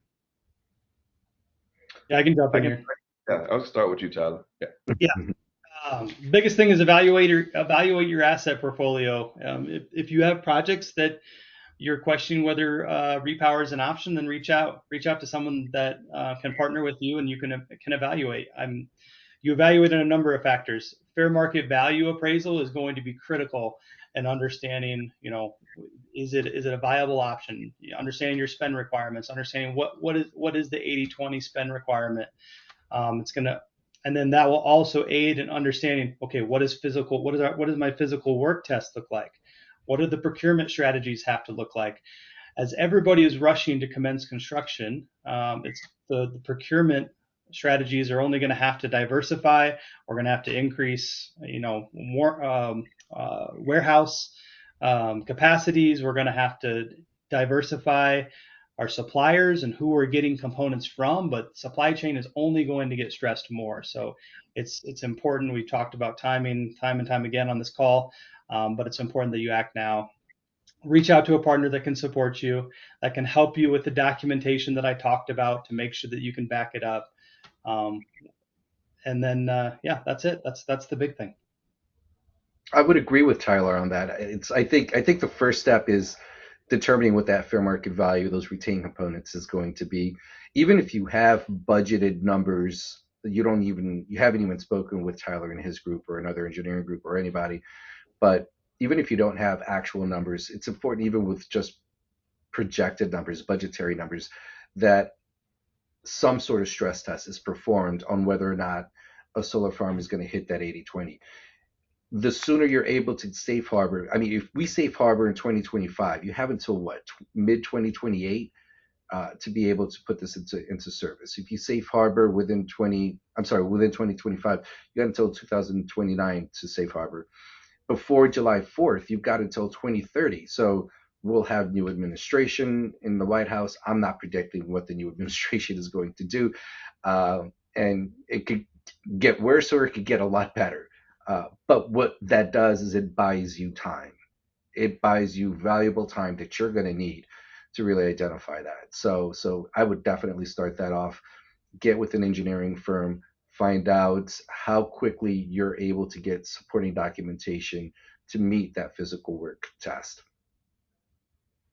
Yeah, I can jump I in can, here. yeah, I'll start with you, Tyler. Yeah. Yeah. Biggest thing is evaluate your asset portfolio. If you have projects that you're questioning whether repower is an option, then reach out to someone that can partner with you, and you can evaluate. You evaluate on a number of factors. Fair market value appraisal is going to be critical in understanding, is it a viable option? Understanding your spend requirements, understanding what is the 80/20 spend requirement. It's gonna And then that will also aid in understanding, okay, what does my physical work test look like? What do the procurement strategies have to look like? As everybody is rushing to commence construction, it's the procurement strategies are only going to have to diversify. We're going to have to increase, more warehouse capacities. We're going to have to diversify our suppliers and who we're getting components from, but supply chain is only going to get stressed more. So it's important. We've talked about timing time and time again on this call, but it's important that you act now. Reach out to a partner that can support you, that can help you with the documentation that I talked about to make sure that you can back it up. Um, and then, yeah, that's it. That's the big thing. I would agree with Tyler on that. I think the first step is determining what that fair market value, those retained components, is going to be. Even if you have budgeted numbers, you haven't even spoken with Tyler and his group or another engineering group or anybody. But even if you don't have actual numbers, it's important, even with just projected numbers, budgetary numbers, that some sort of stress test is performed on whether or not a solar farm is going to hit that 80/20. The sooner you're able to safe harbor, I mean, if we safe harbor in 2025, you have until what, mid 2028 to be able to put this into service. If you safe harbor within 2025, you got until 2029 to safe harbor. Before July 4th, you've got until 2030. So we'll have new administration in the White House. I'm not predicting what the new administration is going to do. And it could get worse or it could get a lot better. But what that does is it buys you time. It buys you valuable time that you're going to need to really identify that. So I would definitely start that off. Get with an engineering firm, find out how quickly you're able to get supporting documentation to meet that physical work test.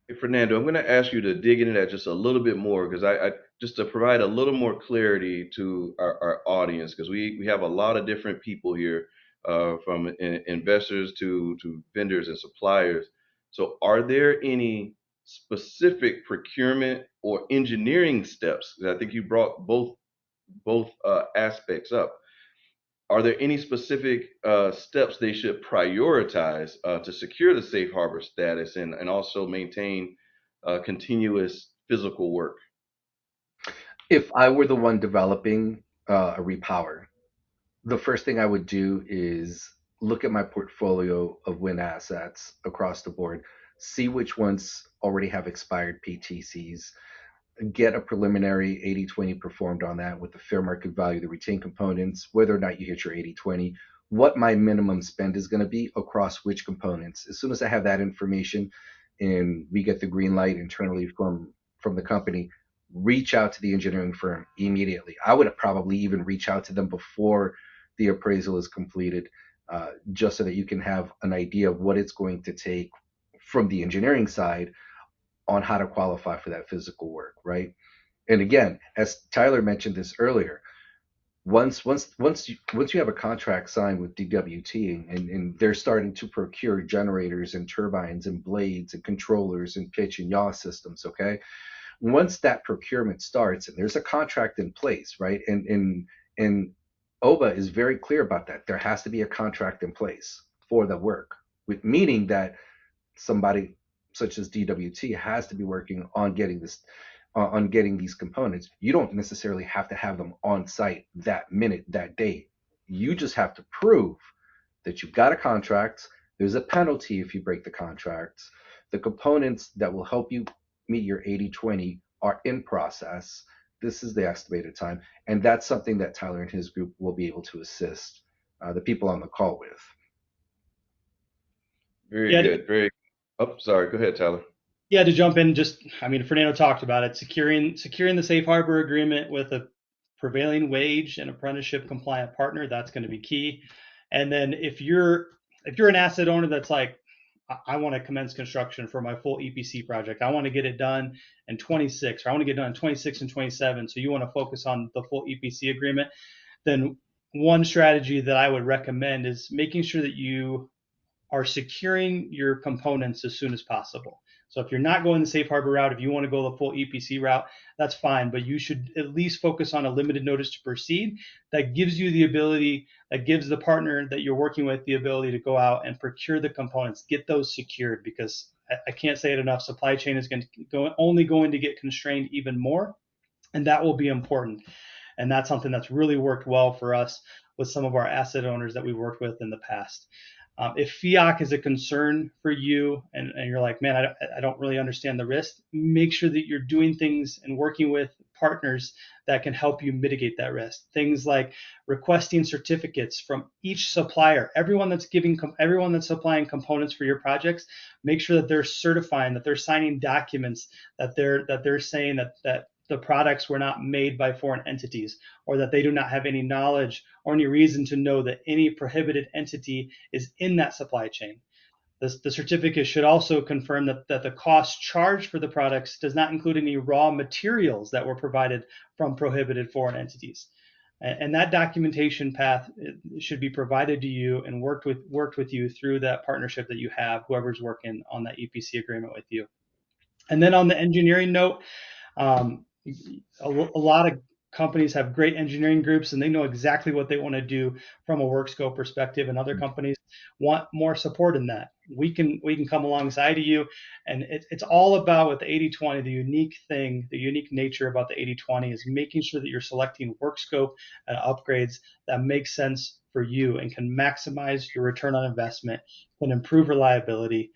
Hey, Fernando, I'm going to ask you to dig into that just a little bit more, because I just to provide a little more clarity to our audience, because we have a lot of different people here, from investors to vendors and suppliers. So, are there any specific procurement or engineering steps? 'Cause I think you brought both aspects up. Are there any specific steps they should prioritize to secure the safe harbor status and also maintain continuous physical work? If I were the one developing a repower, the first thing I would do is look at my portfolio of wind assets across the board, see which ones already have expired PTCs, get a preliminary 80/20 performed on that with the fair market value, the retained components, whether or not you hit your 80/20, what my minimum spend is going to be across which components. As soon as I have that information and we get the green light internally from the company, reach out to the engineering firm immediately. I would probably even reach out to them before the appraisal is completed. just so that you can have an idea of what it's going to take from the engineering side on how to qualify for that physical work, right? And again, as Tyler mentioned this earlier, once you have a contract signed with DWT and they're starting to procure generators and turbines and blades and controllers and pitch and yaw systems, okay? Once that procurement starts and there's a contract in place, right? And OBBA is very clear about that. There has to be a contract in place for the work, with meaning that somebody such as DWT has to be working on getting this on getting these components. You don't necessarily have to have them on site that minute, that day. You just have to prove that you've got a contract. There's a penalty if you break the contracts. The components that will help you meet your 80/20 are in process. This is the estimated time. And that's something that Tyler and his group will be able to assist the people on the call with. Very Yeah, good. Very. Oh, sorry. Go ahead, Tyler. yeah. To jump in, Fernando talked about it. Securing the safe harbor agreement with a prevailing wage and apprenticeship compliant partner, that's going to be key. And then if you're an asset owner that's like, I want to commence construction for my full EPC project, I want to get it done in 26, or I want to get it done in 26 and 27. So you want to focus on the full EPC agreement. Then one strategy that I would recommend is making sure that you are securing your components as soon as possible. So if you're not going the safe harbor route, if you want to go the full EPC route, that's fine, but you should at least focus on a limited notice to proceed that gives you the ability, that gives the partner that you're working with the ability to go out and procure the components, get those secured, because I can't say it enough, supply chain is only going to get constrained even more, and that will be important. And that's something that's really worked well for us with some of our asset owners that we worked with in the past. If FEOC is a concern for you and you're like, man, I don't really understand the risk, make sure that you're doing things and working with partners that can help you mitigate that risk. Things like requesting certificates from each supplier, everyone that's supplying components for your projects, make sure that they're certifying, that they're signing documents, that they're saying that the products were not made by foreign entities, or that they do not have any knowledge or any reason to know that any prohibited entity is in that supply chain. The certificate should also confirm that the cost charged for the products does not include any raw materials that were provided from prohibited foreign entities. And that documentation path should be provided to you and worked with you through that partnership that you have, whoever's working on that EPC agreement with you. And then on the engineering note, a lot of companies have great engineering groups and they know exactly what they want to do from a work scope perspective, and other companies want more support in that. We can come alongside of you, and it's all about, with the 80/20, the unique nature about the 80/20 is making sure that you're selecting work scope and upgrades that make sense for you and can maximize your return on investment, can improve reliability,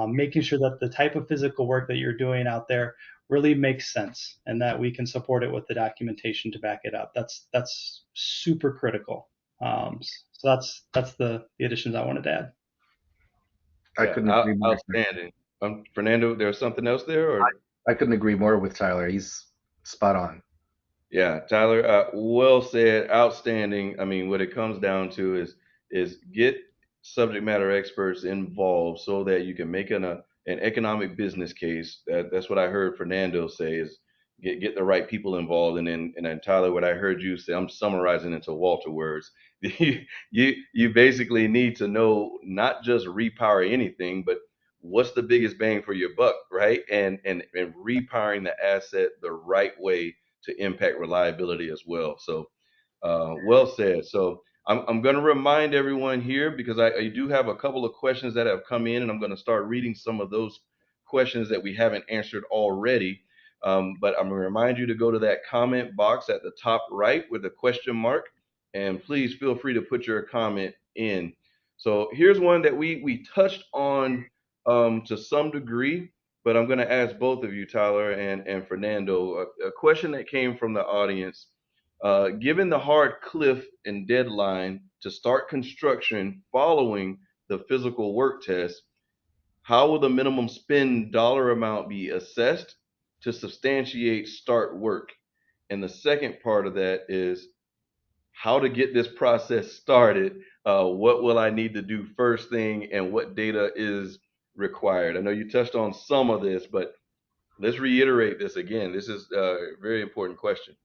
making sure that the type of physical work that you're doing out there really makes sense, and that we can support it with the documentation to back it up. That's super critical. So that's the additions I wanted to add. I couldn't agree more. Outstanding. Fernando, there's something else there, or? I couldn't agree more with Tyler. He's spot on. Yeah, Tyler, well said. Outstanding. I mean, what it comes down to is get subject matter experts involved so that you can make an economic business case. That's what I heard Fernando say, is get the right people involved. And then Tyler, what I heard you say, I'm summarizing into Walter words. You basically need to know not just repower anything, but what's the biggest bang for your buck, right? And repowering the asset the right way to impact reliability as well. So well said. So I'm going to remind everyone here, because I do have a couple of questions that have come in, and I'm going to start reading some of those questions that we haven't answered already. But I'm going to remind you to go to that comment box at the top right with a question mark, and please feel free to put your comment in. So here's one that we touched on to some degree, but I'm going to ask both of you, Tyler and Fernando, a question that came from the audience. Given the hard cliff and deadline to start construction following the physical work test, how will the minimum spend dollar amount be assessed to substantiate start work? And the second part of that is how to get this process started what will I need to do first thing, and what data is required? I know you touched on some of this, but let's reiterate this again. This is a very important question.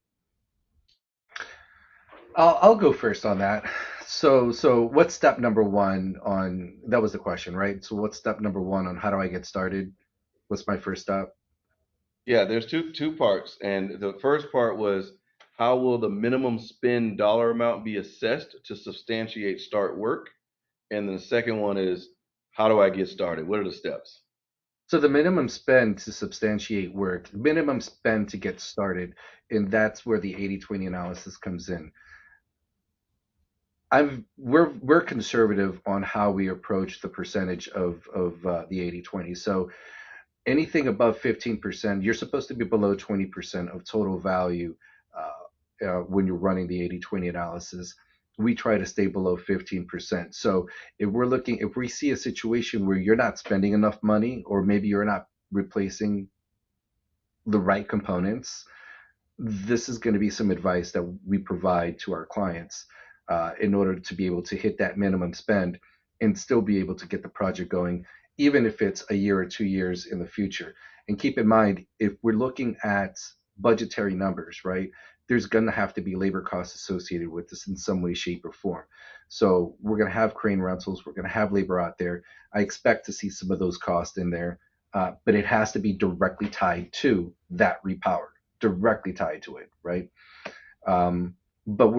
I'll go first on that. So what's step number one on that was the question, right? So what's step number one on how do I get started? What's my first step? Yeah, there's two parts, and the first part was how will the minimum spend dollar amount be assessed to substantiate start work, and then the second one is how do I get started? What are the steps? So the minimum spend to substantiate work, minimum spend to get started, and that's where the 80/20 analysis comes in. We're conservative on how we approach the percentage of the 80/20. So anything above 15%, you're supposed to be below 20% of total value when you're running the 80/20 analysis. We try to stay below 15%. So if we see a situation where you're not spending enough money, or maybe you're not replacing the right components, this is going to be some advice that we provide to our clients in order to be able to hit that minimum spend and still be able to get the project going, even if it's a year or 2 years in the future. And keep in mind, if we're looking at budgetary numbers, right, there's going to have to be labor costs associated with this in some way, shape, or form. So we're going to have crane rentals, we're going to have labor out there. I expect to see some of those costs in there, but it has to be directly tied to that repower, directly tied to it, right? But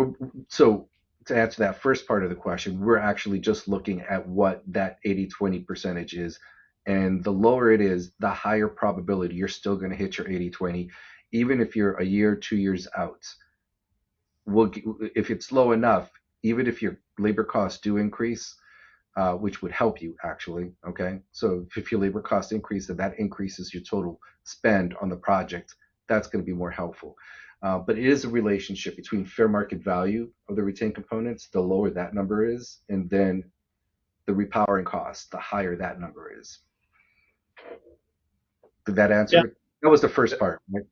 so to answer that first part of the question, we're actually just looking at what that 80/20 percentage is. And the lower it is, the higher probability you're still going to hit your 80/20, even if you're a year, 2 years out. If it's low enough, even if your labor costs do increase, which would help you actually, okay? So if your labor costs increase and that increases your total spend on the project, that's going to be more helpful. But it is a relationship between fair market value of the retained components, the lower that number is, and then the repowering cost, the higher that number is. Did that answer Yeah. it? That was the first part, right?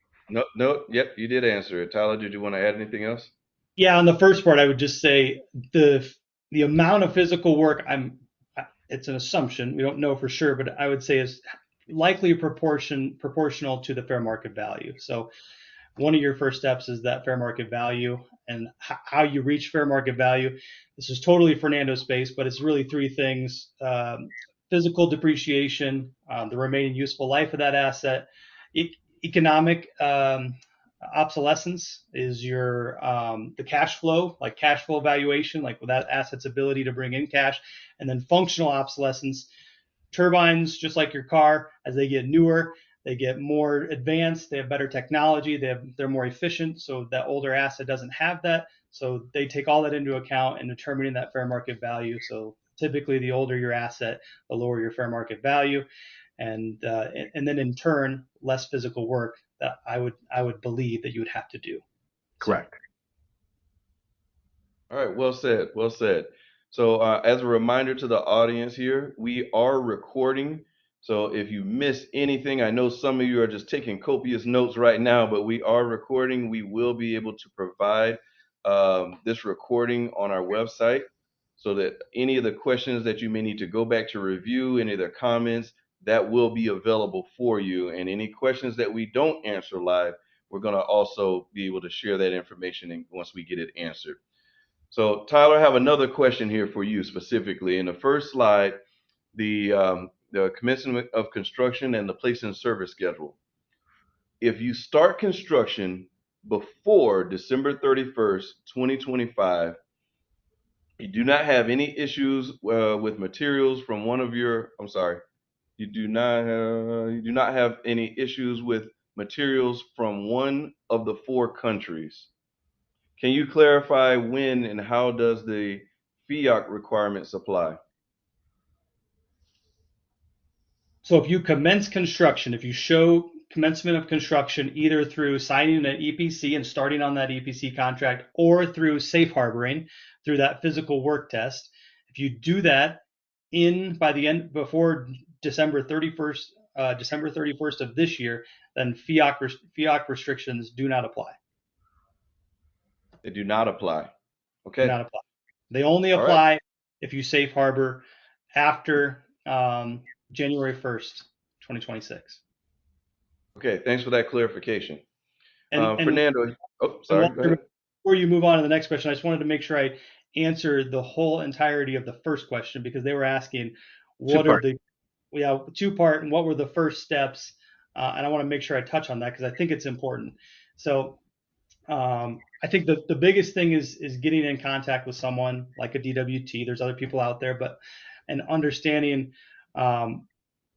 No, yep, you did answer it. Tyler, did you want to add anything else? Yeah, on the first part, I would just say the amount of physical work, it's an assumption. We don't know for sure, but I would say is likely proportional to the fair market value. So one of your first steps is that fair market value, and how you reach fair market value. This is totally Fernando's space, but it's really three things: physical depreciation, the remaining useful life of that asset, economic obsolescence is your the cash flow, like cash flow valuation, like with that asset's ability to bring in cash, and then functional obsolescence. Turbines, just like your car, as they get newer, they get more advanced, they have better technology, they're more efficient, so that older asset doesn't have that. So they take all that into account in determining that fair market value. So typically, the older your asset, the lower your fair market value, and then in turn, less physical work that I would believe that you would have to do. So Correct. All right, well said, well said. So as a reminder to the audience here, we are recording. So if you miss anything, I know some of you are just taking copious notes right now, but we are recording. We will be able to provide this recording on our website so that any of the questions that you may need to go back to review, any of the comments, that will be available for you. And any questions that we don't answer live, we're going to also be able to share that information once we get it answered. So Tyler, I have another question here for you specifically. In the first slide, the commencement of construction and the place in service schedule. If you start construction before December 31st, 2025, you do not have any issues with materials from one of your, I'm sorry, you do not have any issues with materials from one of the four countries. Can you clarify when and how does the FEOC requirements apply? So if you commence construction, if you show commencement of construction either through signing an EPC and starting on that EPC contract, or through safe harboring, through that physical work test, if you do that by the end before December 31st of this year, then FEOC restrictions do not apply. They do not apply. Do Okay. not apply. They only All right. apply if you safe harbor after January 1st, 2026. Okay, thanks for that clarification. And Fernando, oh, and sorry, go Walter, ahead. before you move on to the next question, I just wanted to make sure I answered the whole entirety of the first question, because they were asking what are Two-part. the two-part and what were the first steps, and I want to make sure I touch on that because I think it's important. So I think the biggest thing is getting in contact with someone like a DWT. There's other people out there, but and understanding,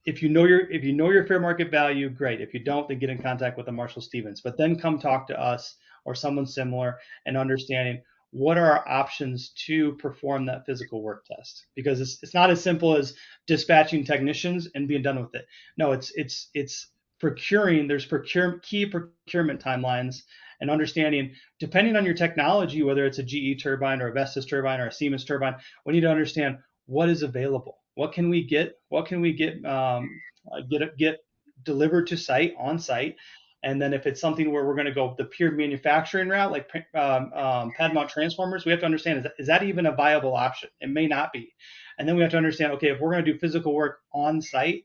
if you know your fair market value, great. If you don't, then get in contact with a Marshall Stevens. But then come talk to us or someone similar, and understanding what are our options to perform that physical work test. Because it's not as simple as dispatching technicians and being done with it. No, it's procuring. There's key procurement timelines, and understanding, depending on your technology, whether it's a GE turbine or a Vestas turbine or a Siemens turbine, we need to understand what is available. What can we get? What can we get delivered to site, on site? And then if it's something where we're going to go the pure manufacturing route, like pad mount transformers, we have to understand, is that even a viable option? It may not be. And then we have to understand, okay, if we're going to do physical work on site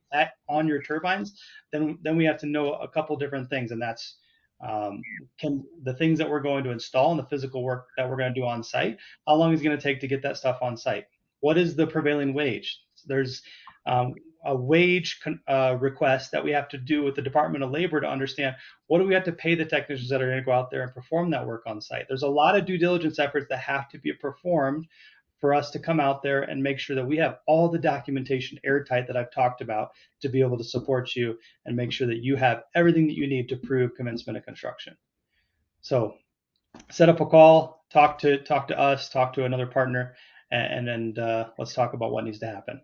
on your turbines, then we have to know a couple different things, and that's can the things that we're going to install and the physical work that we're going to do on site, how long is it going to take to get that stuff on site? What is the prevailing wage? There's a wage request that we have to do with the Department of Labor to understand what do we have to pay the technicians that are going to go out there and perform that work on site. There's a lot of due diligence efforts that have to be performed for us to come out there and make sure that we have all the documentation airtight that I've talked about to be able to support you and make sure that you have everything that you need to prove commencement of construction. So set up a call, talk to us, talk to another partner, and then let's talk about what needs to happen.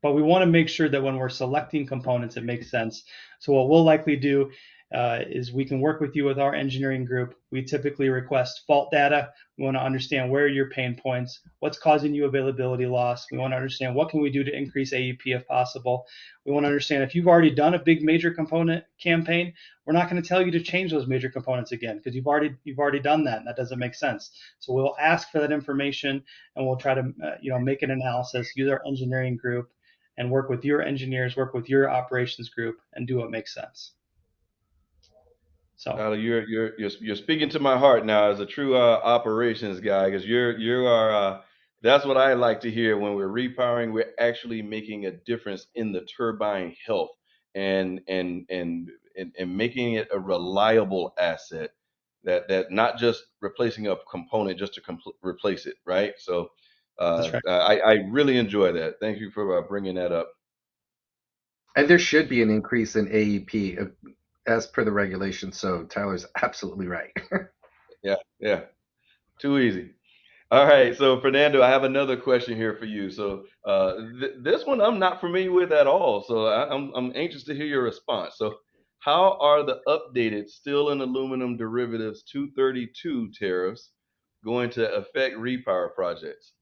But we want to make sure that when we're selecting components, it makes sense. So what we'll likely do is we can work with you with our engineering group. We typically request fault data. We want to understand where are your pain points, what's causing you availability loss. We want to understand what can we do to increase AEP if possible. We want to understand if you've already done a big major component campaign, we're not going to tell you to change those major components again because you've already done that, and that doesn't make sense. So we'll ask for that information, and we'll try to make an analysis, use our engineering group, and work with your engineers, work with your operations group, and do what makes sense. So You're speaking to my heart now as a true operations guy, because you are that's what I like to hear. When we're repowering, we're actually making a difference in the turbine health and making it a reliable asset, that not just replacing a component just to replace it, right? So that's right. I really enjoy that. Thank you for bringing that up. And there should be an increase in AEP as per the regulations. So Tyler's absolutely right. Yeah, too easy. All right, so Fernando, I have another question here for you. So this one I'm not familiar with at all, so I'm anxious to hear your response. So, how are the updated steel and aluminum derivatives 232 tariffs going to affect repower projects?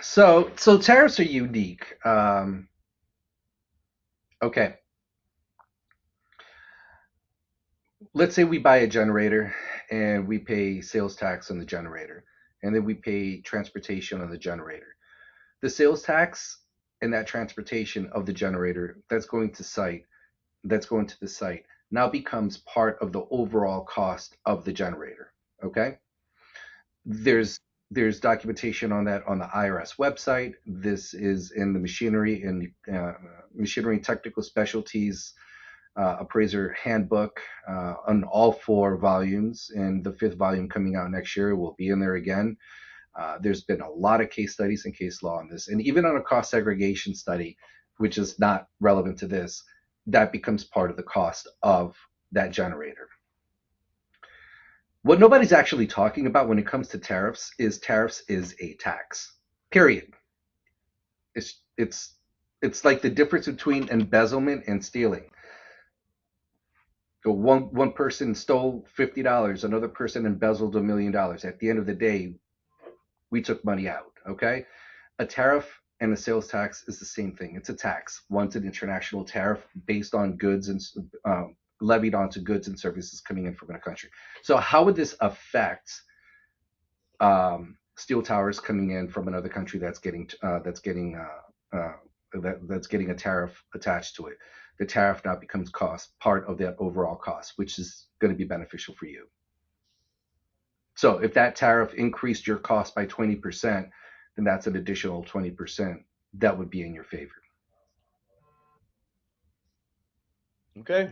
So tariffs are unique. Okay. Let's say we buy a generator and we pay sales tax on the generator, and then we pay transportation on the generator. The sales tax and that transportation of the generator that's going to the site now becomes part of the overall cost of the generator. Okay. There's documentation on that on the IRS website. This is in the machinery and machinery technical specialties appraiser handbook on all 4 volumes, and the 5th volume coming out next year will be in there again. There's been a lot of case studies and case law on this, and even on a cost segregation study, which is not relevant to this, that becomes part of the cost of that generator. What nobody's actually talking about when it comes to tariffs is a tax. Period. It's like the difference between embezzlement and stealing. So one person stole $50, another person embezzled $1 million. At the end of the day, we took money out. Okay, a tariff and a sales tax is the same thing. It's a tax. One's an international tariff based on goods and levied onto goods and services coming in from a country. So how would this affect steel towers coming in from another country that's getting a tariff attached to it. The tariff now becomes part of that overall cost, which is going to be beneficial for you. So if that tariff increased your cost by 20%, then that's an additional 20% that would be in your favor. Okay.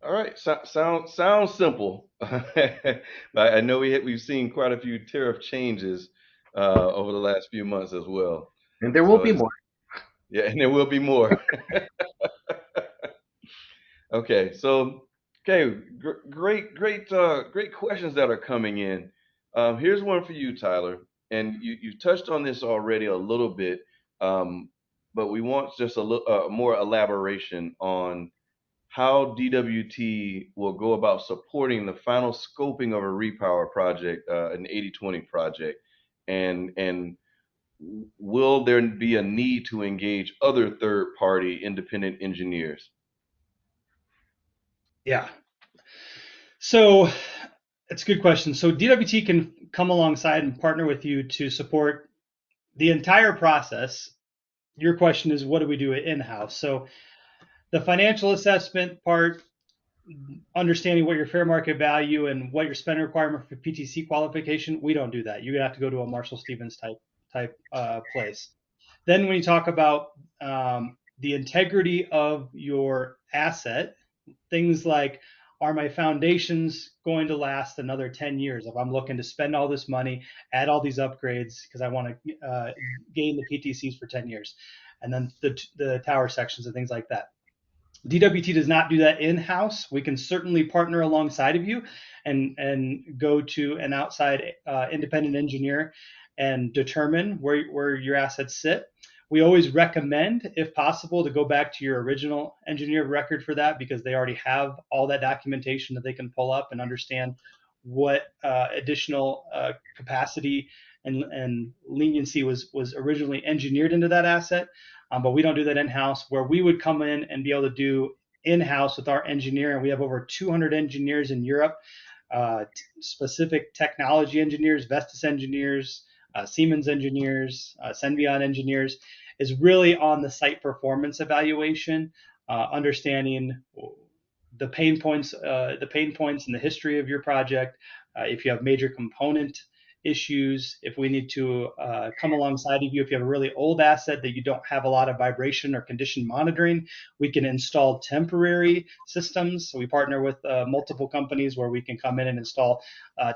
All right. Sounds simple. But I know we've seen quite a few tariff changes over the last few months as well. And there will So be more. yeah, and there will be more. Okay. So okay, great questions that are coming in. Here's one for you, Tyler, and you've touched on this already a little bit, um, but we want just a little more elaboration on how DWT will go about supporting the final scoping of a repower project, an 80/20 project, and will there be a need to engage other third-party independent engineers? Yeah. So it's a good question. So DWT can come alongside and partner with you to support the entire process. Your question is, what do we do in-house? So the financial assessment part, understanding what your fair market value and what your spend requirement for PTC qualification, we don't do that. You have to go to a Marshall Stevens type place. Then when you talk about the integrity of your asset, things like, are my foundations going to last another 10 years if I'm looking to spend all this money, add all these upgrades because I want to gain the PTCs for 10 years, and then the tower sections and things like that. DWT does not do that in-house. We can certainly partner alongside of you and go to an outside independent engineer and determine where your assets sit. We always recommend, if possible, to go back to your original engineer of record for that, because they already have all that documentation that they can pull up and understand what additional capacity and leniency was originally engineered into that asset. But we don't do that in-house. Where we would come in and be able to do in-house with our engineer, and we have over 200 engineers in Europe, specific technology engineers, Vestas engineers, Siemens engineers, Senvion engineers, is really on the site performance evaluation, understanding the pain points and the history of your project. If you have major component issues, if we need to come alongside of you, if you have a really old asset that you don't have a lot of vibration or condition monitoring, we can install temporary systems. So we partner with multiple companies where we can come in and install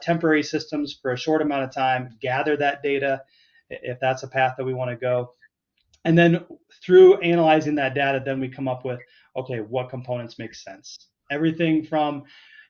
temporary systems for a short amount of time, gather that data if that's a path that we want to go. And then through analyzing that data, then we come up with, okay, what components make sense. Everything from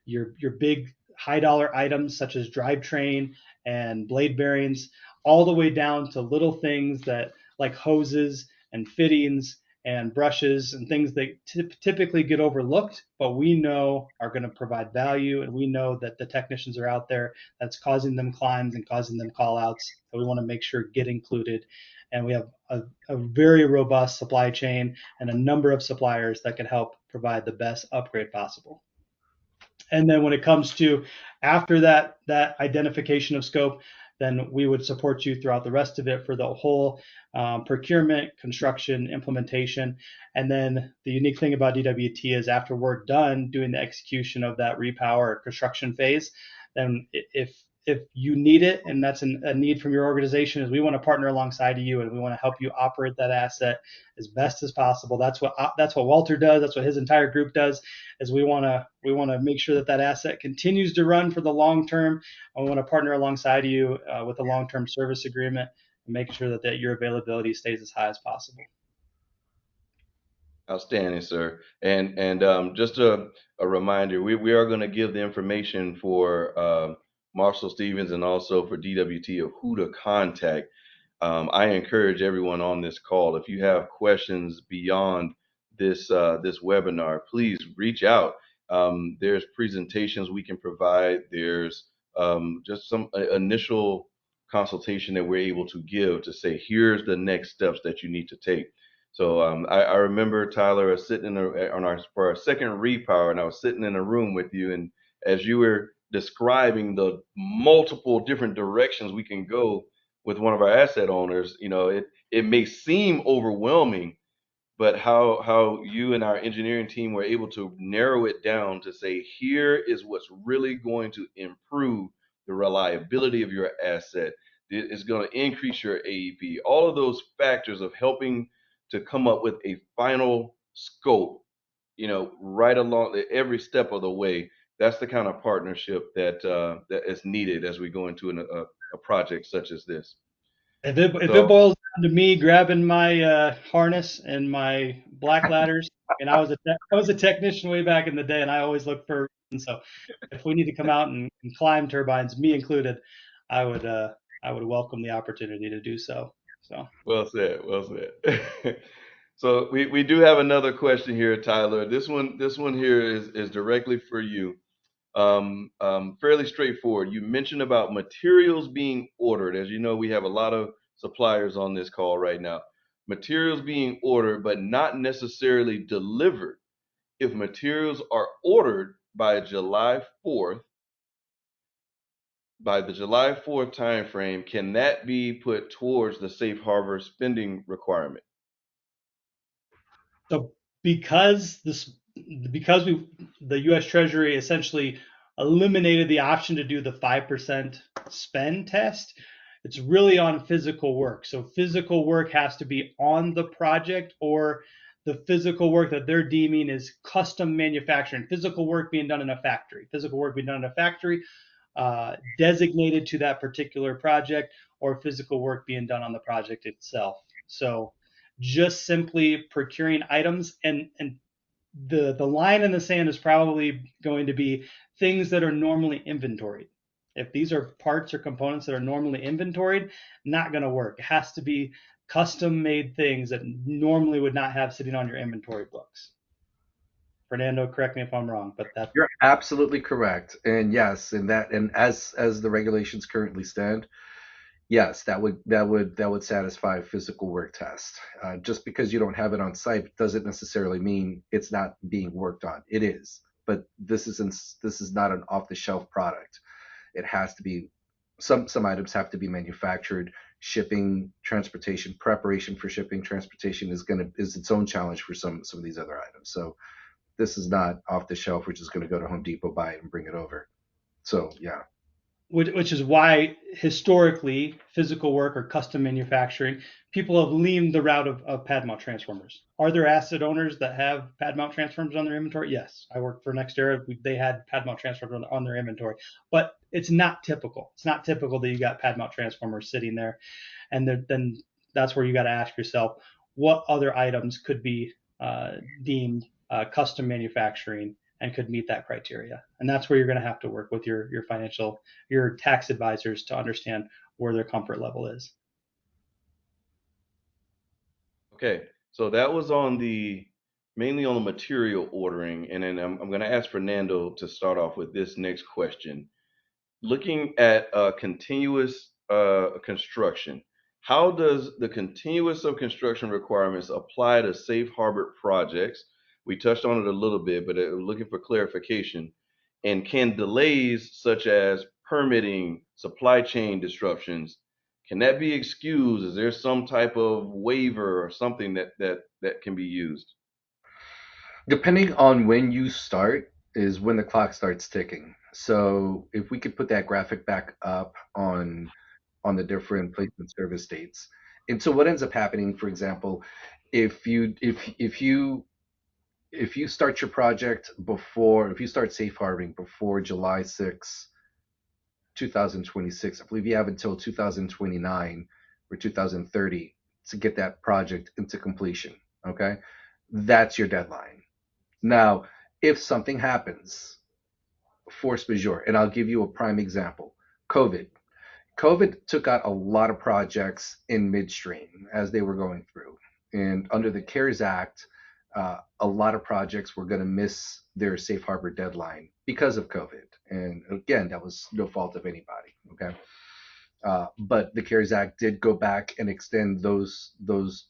your big high dollar items such as drivetrain and blade bearings, all the way down to little things that like hoses and fittings and brushes and things that typically get overlooked, but we know are going to provide value, and we know that the technicians are out there that's causing them climbs and causing them call outs that we want to make sure get included. And we have a very robust supply chain and a number of suppliers that can help provide the best upgrade possible. And then when it comes to after that identification of scope, then we would support you throughout the rest of it for the whole procurement, construction, implementation. And then the unique thing about DWT is after we're done doing the execution of that repower or construction phase, then if you need it, and that's a need from your organization, is we want to partner alongside of you and we want to help you operate that asset as best as possible. That's what Walter does. That's what his entire group does. Is we want to make sure that asset continues to run for the long term. And we want to partner alongside of you with a long-term service agreement and make sure that your availability stays as high as possible. Outstanding, sir. And just a reminder, we are going to give the information for Marshall Stevens and also for DWT of who to contact. I encourage everyone on this call, if you have questions beyond this webinar, please reach out. There's presentations we can provide. There's just some initial consultation that we're able to give to say, here's the next steps that you need to take. So I remember, Tyler, sitting for our second repower, and I was sitting in a room with you, and as you were describing the multiple different directions we can go with one of our asset owners, it may seem overwhelming, but how you and our engineering team were able to narrow it down to say, here is what's really going to improve the reliability of your asset. It's going to increase your AEP. All of those factors of helping to come up with a final scope, right along every step of the way. That's the kind of partnership that is needed as we go into a project such as this. If it So, boils down to me grabbing my harness and my black ladders, and I was a technician way back in the day, and I always look for. And so, if we need to come out and climb turbines, me included, I would I would welcome the opportunity to do so. So well said, well said. So we do have another question here, Tyler. This one here is directly for you. Fairly straightforward. You mentioned about materials being ordered. As you know, we have a lot of suppliers on this call right now. Materials being ordered, but not necessarily delivered. If materials are ordered by the July 4th timeframe, can that be put towards the safe harbor spending requirement? So because the U.S. Treasury essentially eliminated the option to do the 5% spend test, it's really on physical work. So physical work has to be on the project, or the physical work that they're deeming is custom manufacturing, physical work being done in a factory, designated to that particular project, or physical work being done on the project itself. So just simply procuring items, and the line in the sand is probably going to be things that are normally inventoried. If these are parts or components that are normally inventoried, not going to work. It has to be custom made things that normally would not have sitting on your inventory books. Fernando, correct me if I'm wrong, but that You're absolutely correct. And yes, and as the regulations currently stand, yes, that would satisfy a physical work test. Just because you don't have it on site doesn't necessarily mean it's not being worked on. It is, but this is not an off the shelf product. It has to be, some items have to be manufactured. Shipping, transportation, preparation for shipping, transportation is its own challenge for some of these other items. So this is not off the shelf. We're just going to go to Home Depot, buy it, and bring it over. So yeah. which is why historically physical work or custom manufacturing, people have leaned the route of pad mount transformers. Are there asset owners that have pad mount transformers on their inventory? Yes, I worked for NextEra. They had pad mount transformers on their inventory, but it's not typical. It's not typical that you got pad mount transformers sitting there, and then that's where you got to ask yourself, what other items could be deemed custom manufacturing and could meet that criteria. And that's where you're going to have to work with your tax advisors to understand where their comfort level is. Okay, so that was mainly on the material ordering, and then I'm going to ask Fernando to start off with this next question. Looking at continuous construction, how does the continuous of construction requirements apply to safe harbor projects? We touched on it a little bit, but looking for clarification. And can delays such as permitting, supply chain disruptions, can that be excused? Is there some type of waiver or something that can be used? Depending on when you start is when the clock starts ticking. So if we could put that graphic back up on the different placement service dates. And so what ends up happening, for example, if you start your project before, if you start safe harboring before July 6, 2026, I believe you have until 2029 or 2030 to get that project into completion. Okay, that's your deadline. Now, if something happens, force majeure, and I'll give you a prime example: COVID. COVID took out a lot of projects in midstream as they were going through. And under the CARES Act, a lot of projects were going to miss their safe harbor deadline because of COVID. And again, that was no fault of anybody. Okay. But the CARES Act did go back and extend those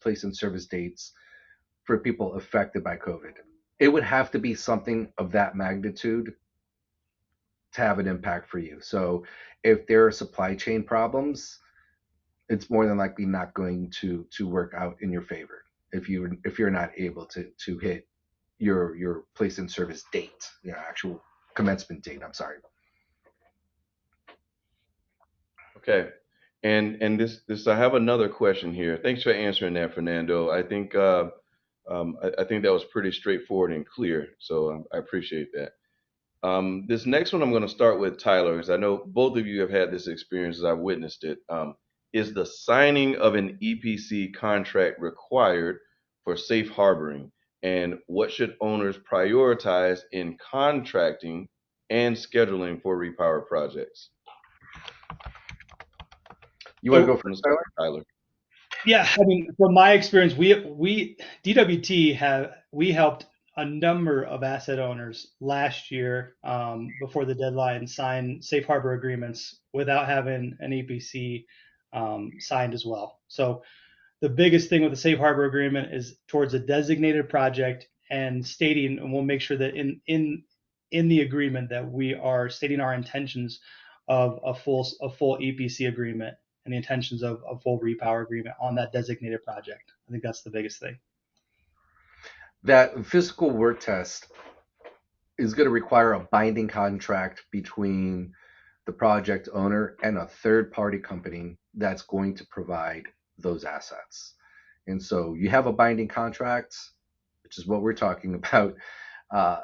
place and service dates for people affected by COVID. It would have to be something of that magnitude to have an impact for you. So if there are supply chain problems, it's more than likely not going to work out in your favor if you're not able to hit your place in service date, actual commencement date. I'm sorry. Okay. And this I have another question here. Thanks for answering that, Fernando. I think I think that was pretty straightforward and clear. So I appreciate that. This next one I'm going to start with Tyler, because I know both of you have had this experience as I've witnessed it. Is the signing of an EPC contract required for safe harboring? And what should owners prioritize in contracting and scheduling for repower projects? You want to So go I'm going to first, start Tyler? with Tyler. yeah, I mean, from my experience, we DWT we helped a number of asset owners last year before the deadline sign safe harbor agreements without having an EPC signed as well. So the biggest thing with the safe harbor agreement is towards a designated project and stating, and we'll make sure that in the agreement that we are stating our intentions of a full EPC agreement and the intentions of a full repower agreement on that designated project. I think that's the biggest thing. That physical work test is going to require a binding contract between the project owner and a third party company that's going to provide those assets. And so you have a binding contract, which is what we're talking about.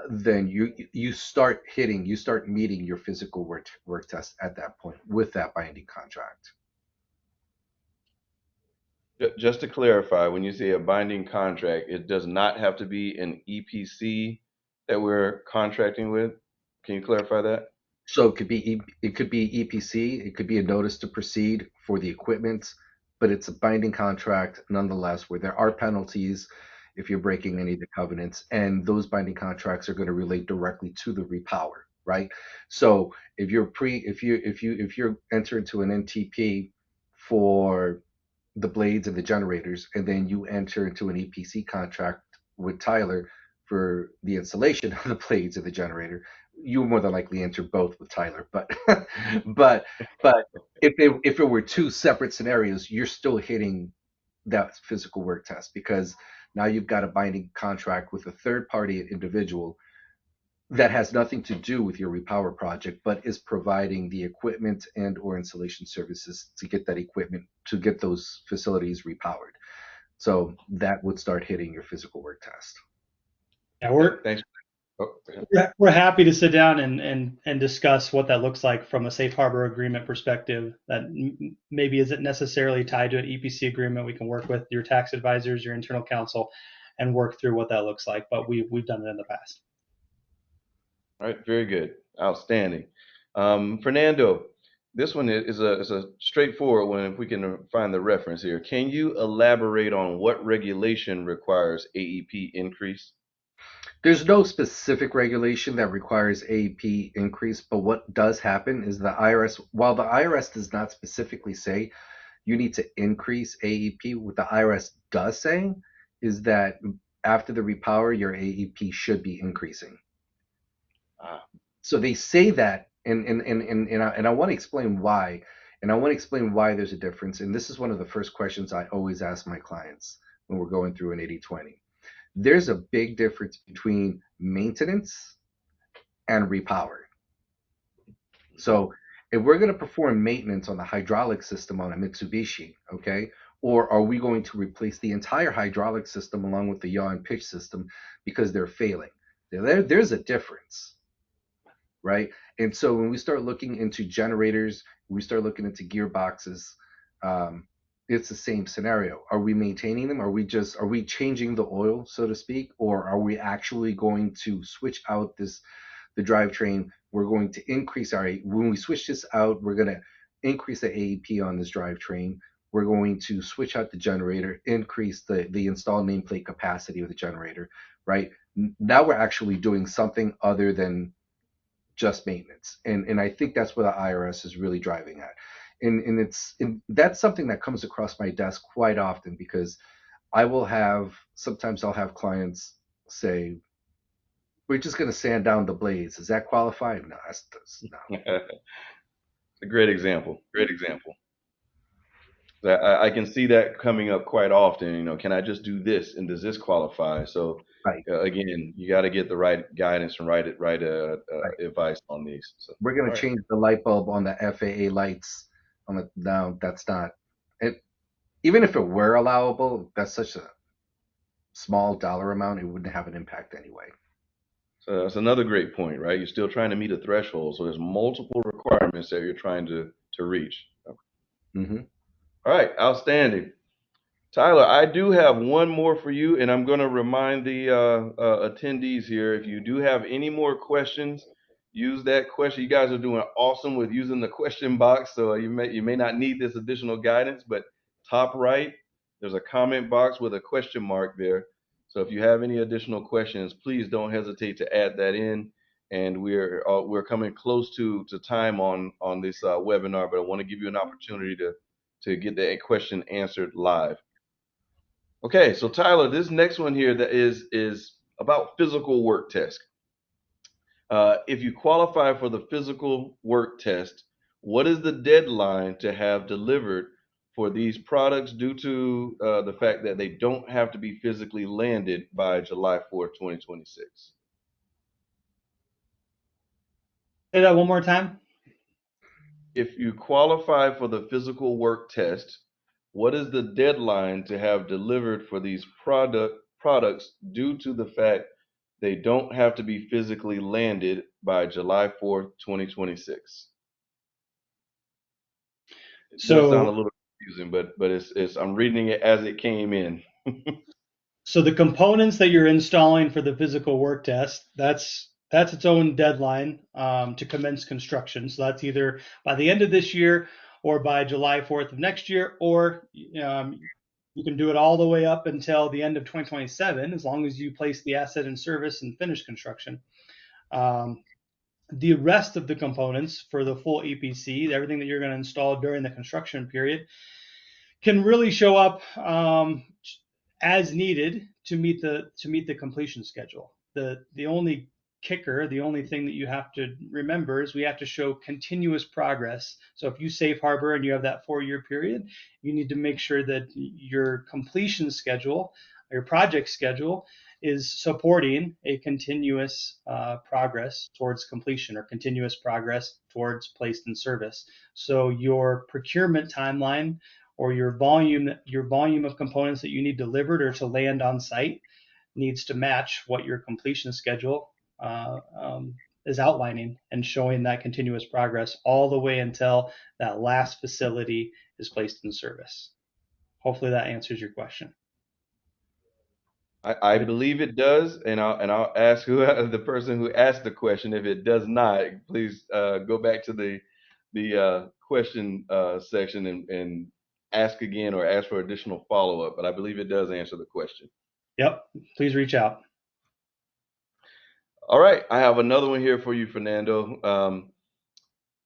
Then you start meeting your physical work test at that point with that binding contract. Just to clarify, when you say a binding contract, it does not have to be an EPC that we're contracting with. Can you clarify that? So it could be EPC, it could be a notice to proceed for the equipment, but it's a binding contract nonetheless, where there are penalties if you're breaking any of the covenants, and those binding contracts are going to relate directly to the repower, right? So if you enter into an NTP for the blades and the generators, and then you enter into an EPC contract with Tyler for the installation of the blades and the generator, you more than likely enter both with Tyler. But but but if it were two separate scenarios, you're still hitting that physical work test, because now you've got a binding contract with a third party individual that has nothing to do with your repower project, but is providing the equipment and or installation services to get that equipment, to get those facilities repowered. So that would start hitting your physical work test. Yeah, Thanks. Oh, we're happy to sit down and discuss what that looks like from a safe harbor agreement perspective that maybe isn't necessarily tied to an EPC agreement. We can work with your tax advisors, your internal counsel, and work through what that looks like. But we've done it in the past. all right, very good. Outstanding. Fernando, this one is a straightforward one if we can find the reference here. Can you elaborate on what regulation requires AEP increase? There's no specific regulation that requires AEP increase, but what does happen is the IRS, while the IRS does not specifically say you need to increase AEP, what the IRS does say is that after the repower, your AEP should be increasing. So they say that, and I want to explain why, and I want to explain why there's a difference. And this is one of the first questions I always ask my clients when we're going through an 80/20. There's a big difference between maintenance and repower. So if we're going to perform maintenance on the hydraulic system on a Mitsubishi, okay, or are we going to replace the entire hydraulic system along with the yaw and pitch system because they're failing? There's a difference, right? And so when we start looking into generators, we start looking into gearboxes, it's the same scenario. Are we maintaining them? Are we changing the oil, so to speak, or are we actually going to switch out the drivetrain? We're going to increase when we switch this out, we're going to increase the AEP on this drivetrain. We're going to switch out the generator, increase the installed nameplate capacity of the generator, right? Now we're actually doing something other than just maintenance. And I think that's where the IRS is really driving at. And that's something that comes across my desk quite often, because sometimes I'll have clients say, we're just going to sand down the blades. Does that qualify? No, no. A great example. Great example. I can see that coming up quite often. You know, can I just do this, and does this qualify? So Right, again, you got to get the right guidance and right right. advice on these. So We're going all to right. change the light bulb on the FAA lights on the now. That's not it. Even if it were allowable, that's such a small dollar amount, it wouldn't have an impact anyway. So that's another great point, right? You're still trying to meet a threshold, so there's multiple requirements that you're trying to reach. Hmm. All right, outstanding. Tyler, I do have one more for you, and I'm going to remind the attendees here, if you do have any more questions, use that question. You guys are doing awesome with using the question box, so you may not need this additional guidance, but top right, there's a comment box with a question mark there. So if you have any additional questions, please don't hesitate to add that in. And we're coming close to time on this webinar, but I want to give you an opportunity to get that question answered live. Okay, so Tyler, this next one here that is about physical work test. If you qualify for the physical work test, what is the deadline to have delivered for these products due to the fact that they don't have to be physically landed by July 4th, 2026? Say that one more time. If you qualify for the physical work test, what is the deadline to have delivered for these products due to the fact they don't have to be physically landed by July 4th, 2026? It does sound a So, little confusing, but it's I'm reading it as it came in. so the components that you're installing for the physical work test, that's its own deadline to commence construction. So that's either by the end of this year or by July 4th of next year, or you can do it all the way up until the end of 2027, as long as you place the asset in service and finish construction. Um, the rest of the components for the full EPC, everything that you're going to install during the construction period, can really show up as needed to meet the completion schedule. The only kicker, the only thing that you have to remember is we have to show continuous progress. So if you safe harbor and you have that 4-year period, you need to make sure that your completion schedule, your project schedule, is supporting a continuous progress towards completion or continuous progress towards placed in service. So your procurement timeline or your volume of components that you need delivered or to land on site needs to match what your completion schedule uh, um, is outlining and showing that continuous progress all the way until that last facility is placed in service. Hopefully that answers your question. I believe it does, and I'll ask who the person who asked the question. If it does not, please go back to the question section and ask again or ask for additional follow up. But I believe it does answer the question. Yep, please reach out. All right, I have another one here for you, Fernando.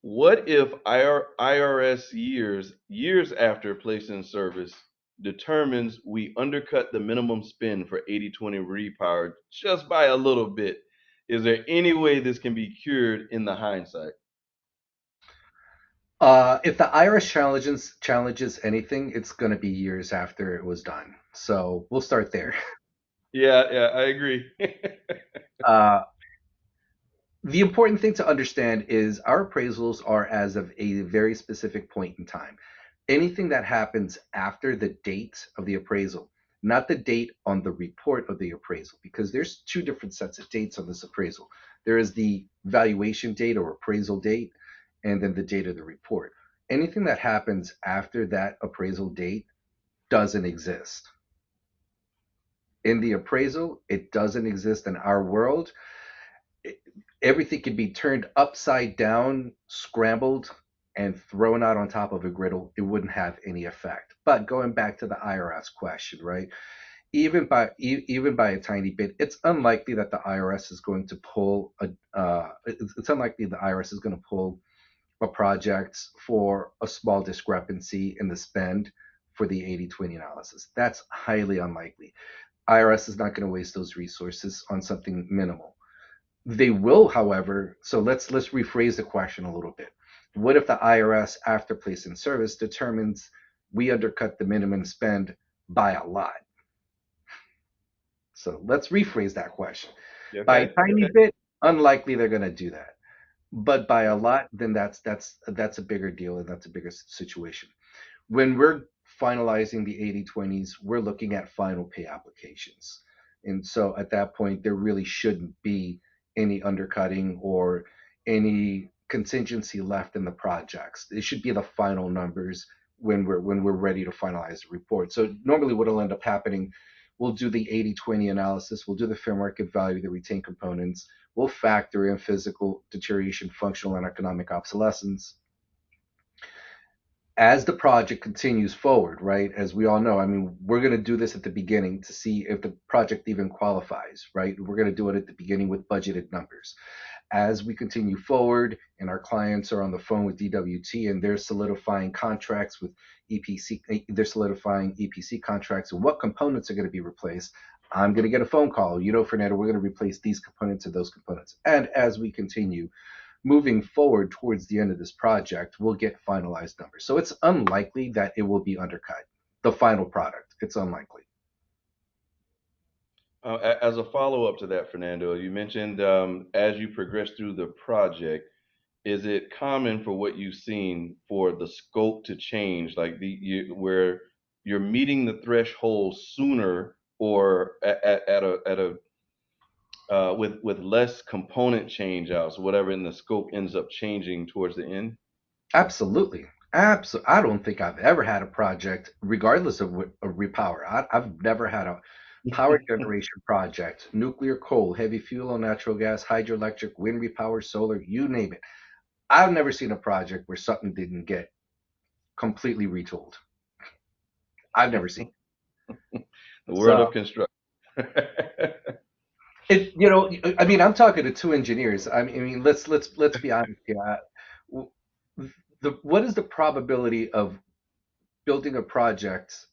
What if IRS years after placing in service determines we undercut the minimum spend for 80/20 repower just by a little bit? Is there any way this can be cured in the hindsight? If the IRS challenges anything, it's going to be years after it was done. So we'll start there. Yeah, I agree. Uh, the important thing to understand is our appraisals are as of a very specific point in time. Anything that happens after the date of the appraisal, not the date on the report of the appraisal, because there's two different sets of dates on this appraisal. There is the valuation date or appraisal date, and then the date of the report. Anything that happens after that appraisal date doesn't exist. In the appraisal, it doesn't exist in our world. Everything can be turned upside down, scrambled, and thrown out on top of a griddle. It wouldn't have any effect. But going back to the IRS question, right? Even by a tiny bit, it's unlikely that the IRS is going to pull a. It's unlikely the IRS is going to pull a project for a small discrepancy in the spend for the 80/20 analysis. That's highly unlikely. IRS is not going to waste those resources on something minimal. They will, however, so let's rephrase the question a little bit. What if the IRS, after place in service, determines we undercut the minimum spend by a lot. So let's rephrase that question. By a Okay. tiny Okay. bit, unlikely they're going to do that. But by a lot, then that's a bigger deal, and that's a bigger situation. When we're finalizing the 80/20s, we're looking at final pay applications. And so at that point, there really shouldn't be any undercutting or any contingency left in the projects. It should be the final numbers when we're ready to finalize the report. So normally what'll end up happening, we'll do the 80/20 analysis, we'll do the fair market value, the retained components, we'll factor in physical deterioration, functional and economic obsolescence as the project continues forward, right? As we all know, I mean, we're going to do this at the beginning to see if the project even qualifies, right? We're going to do it at the beginning with budgeted numbers. As we continue forward and our clients are on the phone with DWT and they're solidifying contracts with EPC, they're solidifying EPC contracts and what components are going to be replaced, I'm going to get a phone call. You know, Fernando, we're going to replace these components and those components. And as we continue moving forward towards the end of this project, we'll get finalized numbers. So it's unlikely that it will be undercut. The final product, it's unlikely. As a follow-up to that, Fernando, you mentioned as you progress through the project, is it common for what you've seen for the scope to change, like where you're meeting the threshold sooner or at a with less component change outs, whatever in the scope ends up changing towards the end? Absolutely. Absolutely. I don't think I've ever had a project, regardless of a repower. I've never had a power generation project, nuclear, coal, heavy fuel or natural gas, hydroelectric, wind repower, solar, you name it. I've never seen a project where something didn't get completely retooled. I've never seen The it. world of So construction. I mean, I'm talking to two engineers. I mean, let's be honest here. What is the probability of building a project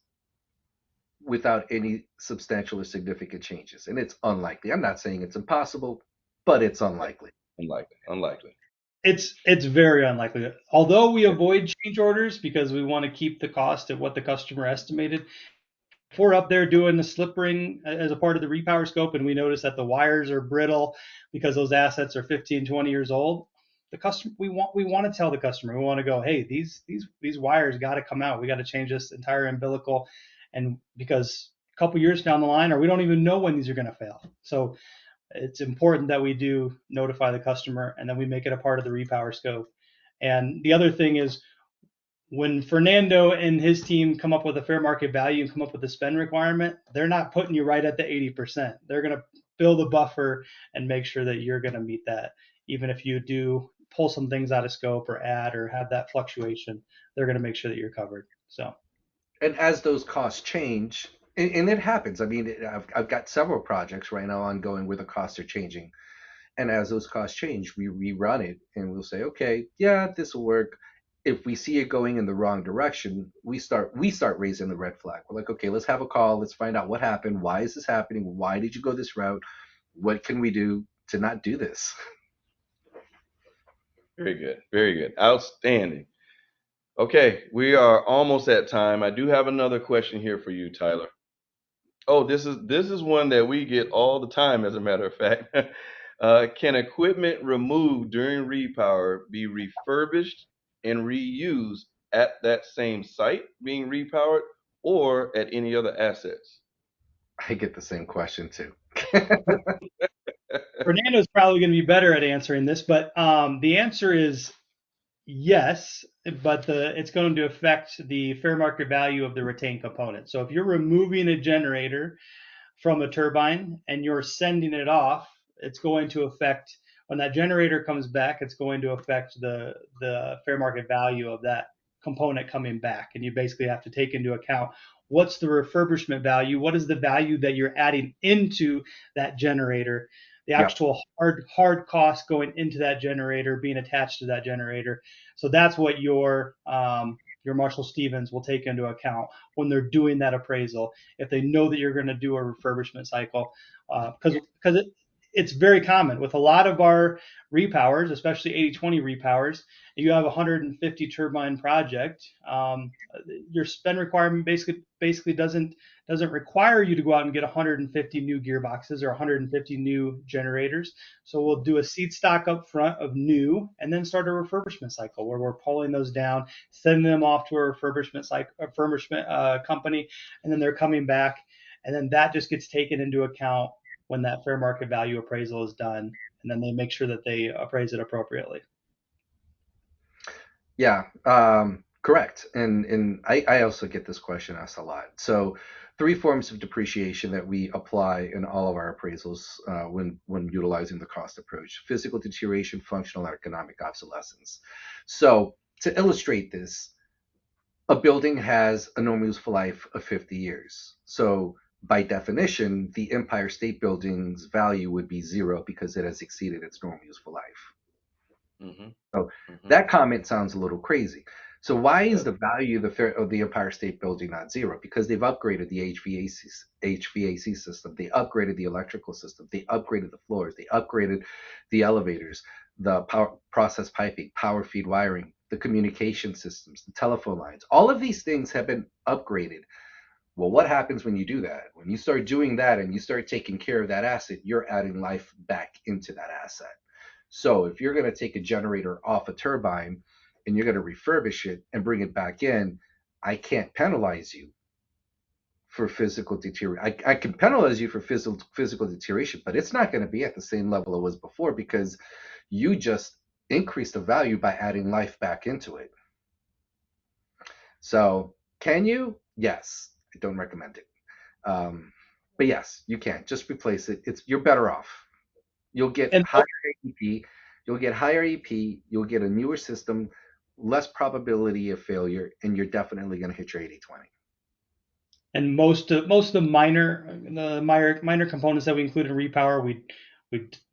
without any substantial or significant changes? And it's unlikely. I'm not saying it's impossible, but it's unlikely. Unlikely. Unlikely. It's very unlikely. Although we avoid change orders because we want to keep the cost at what the customer estimated, if we're up there doing the slip ring as a part of the repower scope and we notice that the wires are brittle because those assets are 15, 20 years old, the customer we want to tell the customer, we want to go, hey, these wires got to come out. We got to change this entire umbilical, and because a couple years down the line, or we don't even know when these are going to fail. So it's important that we do notify the customer and then we make it a part of the repower scope. And the other thing is when Fernando and his team come up with a fair market value and come up with a spend requirement, they're not putting you right at the 80%. They're going to build a buffer and make sure that you're going to meet that. Even if you do pull some things out of scope or add or have that fluctuation, they're going to make sure that you're covered. So, And as those costs change, and it happens. I mean, I've got several projects right now ongoing where the costs are changing. And as those costs change, we rerun it and we'll say, okay, yeah, this will work. If we see it going in the wrong direction, we start raising the red flag. We're like, okay, let's have a call. Let's find out what happened. Why is this happening? Why did you go this route? What can we do to not do this? Very good. Very good. Outstanding. Okay, we are almost at time. I do have another question here for you, Tyler. Oh, this is one that we get all the time, as a matter of fact. Can equipment removed during repower be refurbished and reused at that same site being repowered or at any other assets? I get the same question too. Fernando's probably going to be better at answering this, but the answer is yes, but it's going to affect the fair market value of the retained component. So if you're removing a generator from a turbine and you're sending it off, it's going to affect when that generator comes back. It's going to affect the fair market value of that component coming back, and you basically have to take into account what's the refurbishment value, what is the value that you're adding into that generator, the Yeah. actual hard cost going into that generator, being attached to that generator. So that's what your Marshall Stevens will take into account when they're doing that appraisal. If they know that you're going to do a refurbishment cycle, because it's very common with a lot of our repowers, especially 80/20 repowers. You have a 150 turbine project. Your spend requirement basically doesn't require you to go out and get 150 new gearboxes or 150 new generators. So we'll do a seed stock up front of new, and then start a refurbishment cycle where we're pulling those down, sending them off to a refurbishment company, and then they're coming back, and then that just gets taken into account when that fair market value appraisal is done, and then they make sure that they appraise it appropriately. Yeah, correct. And I also get this question asked a lot. So, three forms of depreciation that we apply in all of our appraisals when utilizing the cost approach: physical deterioration, functional, and economic obsolescence. So, to illustrate this, a building has a normal useful life of 50 years. So, by definition, the Empire State Building's value would be zero because it has exceeded its normal useful life. Mm-hmm. So Mm-hmm. that comment sounds a little crazy. So why is Yep. the value of the Empire State Building not zero? Because they've upgraded the HVAC system, they upgraded the electrical system, they upgraded the floors, they upgraded the elevators, the power process piping, power feed wiring, the communication systems, the telephone lines. All of these things have been upgraded. Well, what happens when you do that? When you start doing that and you start taking care of that asset, you're adding life back into that asset. So if you're going to take a generator off a turbine and you're going to refurbish it and bring it back in, I can't penalize you for physical deterioration. I can penalize you for physical deterioration, but it's not going to be at the same level it was before because you just increased the value by adding life back into it. So can you? Yes. I don't recommend it. But yes, you can. Just replace it. You're better off. You'll get And higher AEP, you'll get higher EP, you'll get a newer system, less probability of failure, and you're definitely going to hit your 80/20. and most of the minor components that we include in repower, we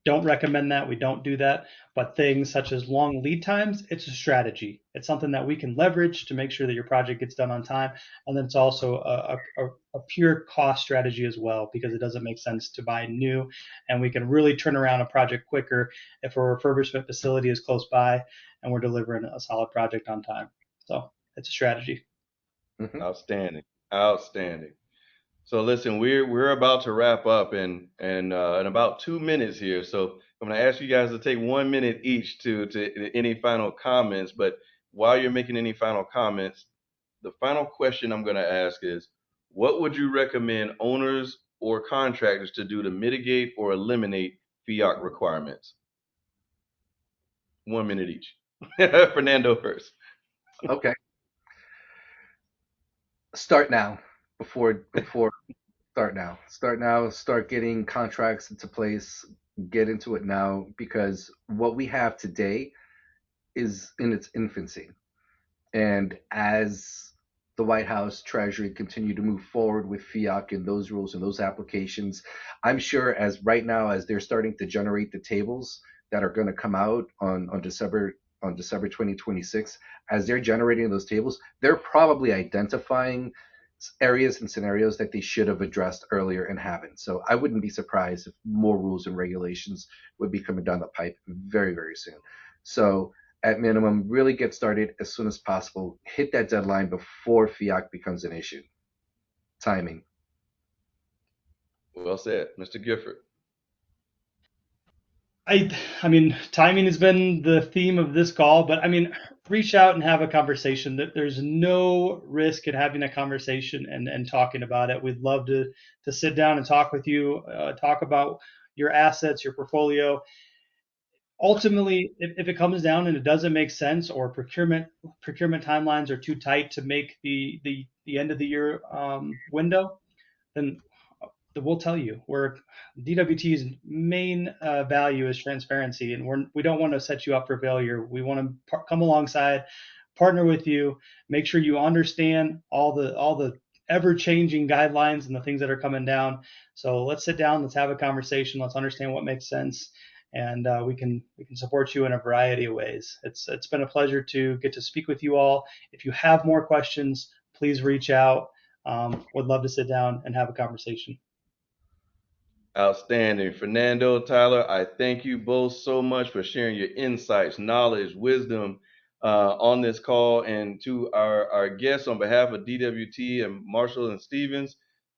don't recommend that. We don't do that. But things such as long lead times, it's a strategy. It's something that we can leverage to make sure that your project gets done on time. And then it's also a pure cost strategy as well, because it doesn't make sense to buy new, and we can really turn around a project quicker if a refurbishment facility is close by and we're delivering a solid project on time. So it's a strategy. Mm-hmm. Outstanding. Outstanding. So listen, we're about to wrap up in about 2 minutes here. So I'm going to ask you guys to take 1 minute each to any final comments. But while you're making any final comments, the final question I'm going to ask is, what would you recommend owners or contractors to do to mitigate or eliminate FEOC requirements? 1 minute each. Fernando first. Okay. Start now. Before start now. Start now. Start getting contracts into place. Get into it now because what we have today is in its infancy. And as the White House, Treasury continue to move forward with FEOC and those rules and those applications, I'm sure as right now, as they're starting to generate the tables that are going to come out on December 2026, as they're generating those tables, they're probably identifying areas and scenarios that they should have addressed earlier and haven't. So I wouldn't be surprised if more rules and regulations would be coming down the pipe very, very soon. So at minimum, really get started as soon as possible. Hit that deadline before FEOC becomes an issue. Timing. Well said, Mr. Gifford. I mean, timing has been the theme of this call, but I mean, reach out and have a conversation. That there's no risk in having a conversation and talking about it. We'd love to sit down and talk with you, talk about your assets, your portfolio. Ultimately, if it comes down and it doesn't make sense, or procurement timelines are too tight to make the end of the year window, then we'll tell you. DWT's main value is transparency, and we don't want to set you up for failure. We want to come alongside, partner with you, make sure you understand all the ever-changing guidelines and the things that are coming down. So let's sit down, let's have a conversation, let's understand what makes sense, and we can support you in a variety of ways. It's been a pleasure to get to speak with you all. If you have more questions, please reach out. Would love to sit down and have a conversation. Outstanding. Fernando, Tyler, I thank you both so much for sharing your insights, knowledge, wisdom on this call. And to our guests on behalf of DWT and Marshall and Stevens,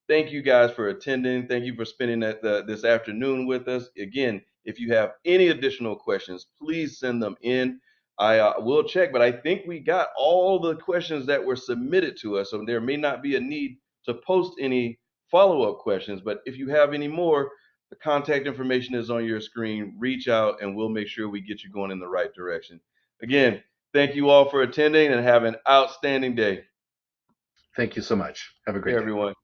thank you guys for attending. Thank you for spending this afternoon with us. Again, if you have any additional questions, please send them in. I will check, but I think we got all the questions that were submitted to us. So there may not be a need to post any follow-up questions, but if you have any more, the contact information is on your screen. Reach out and we'll make sure we get you going in the right direction. Again, thank you all for attending and have an outstanding day. Thank you so much. Have a great day. Everyone.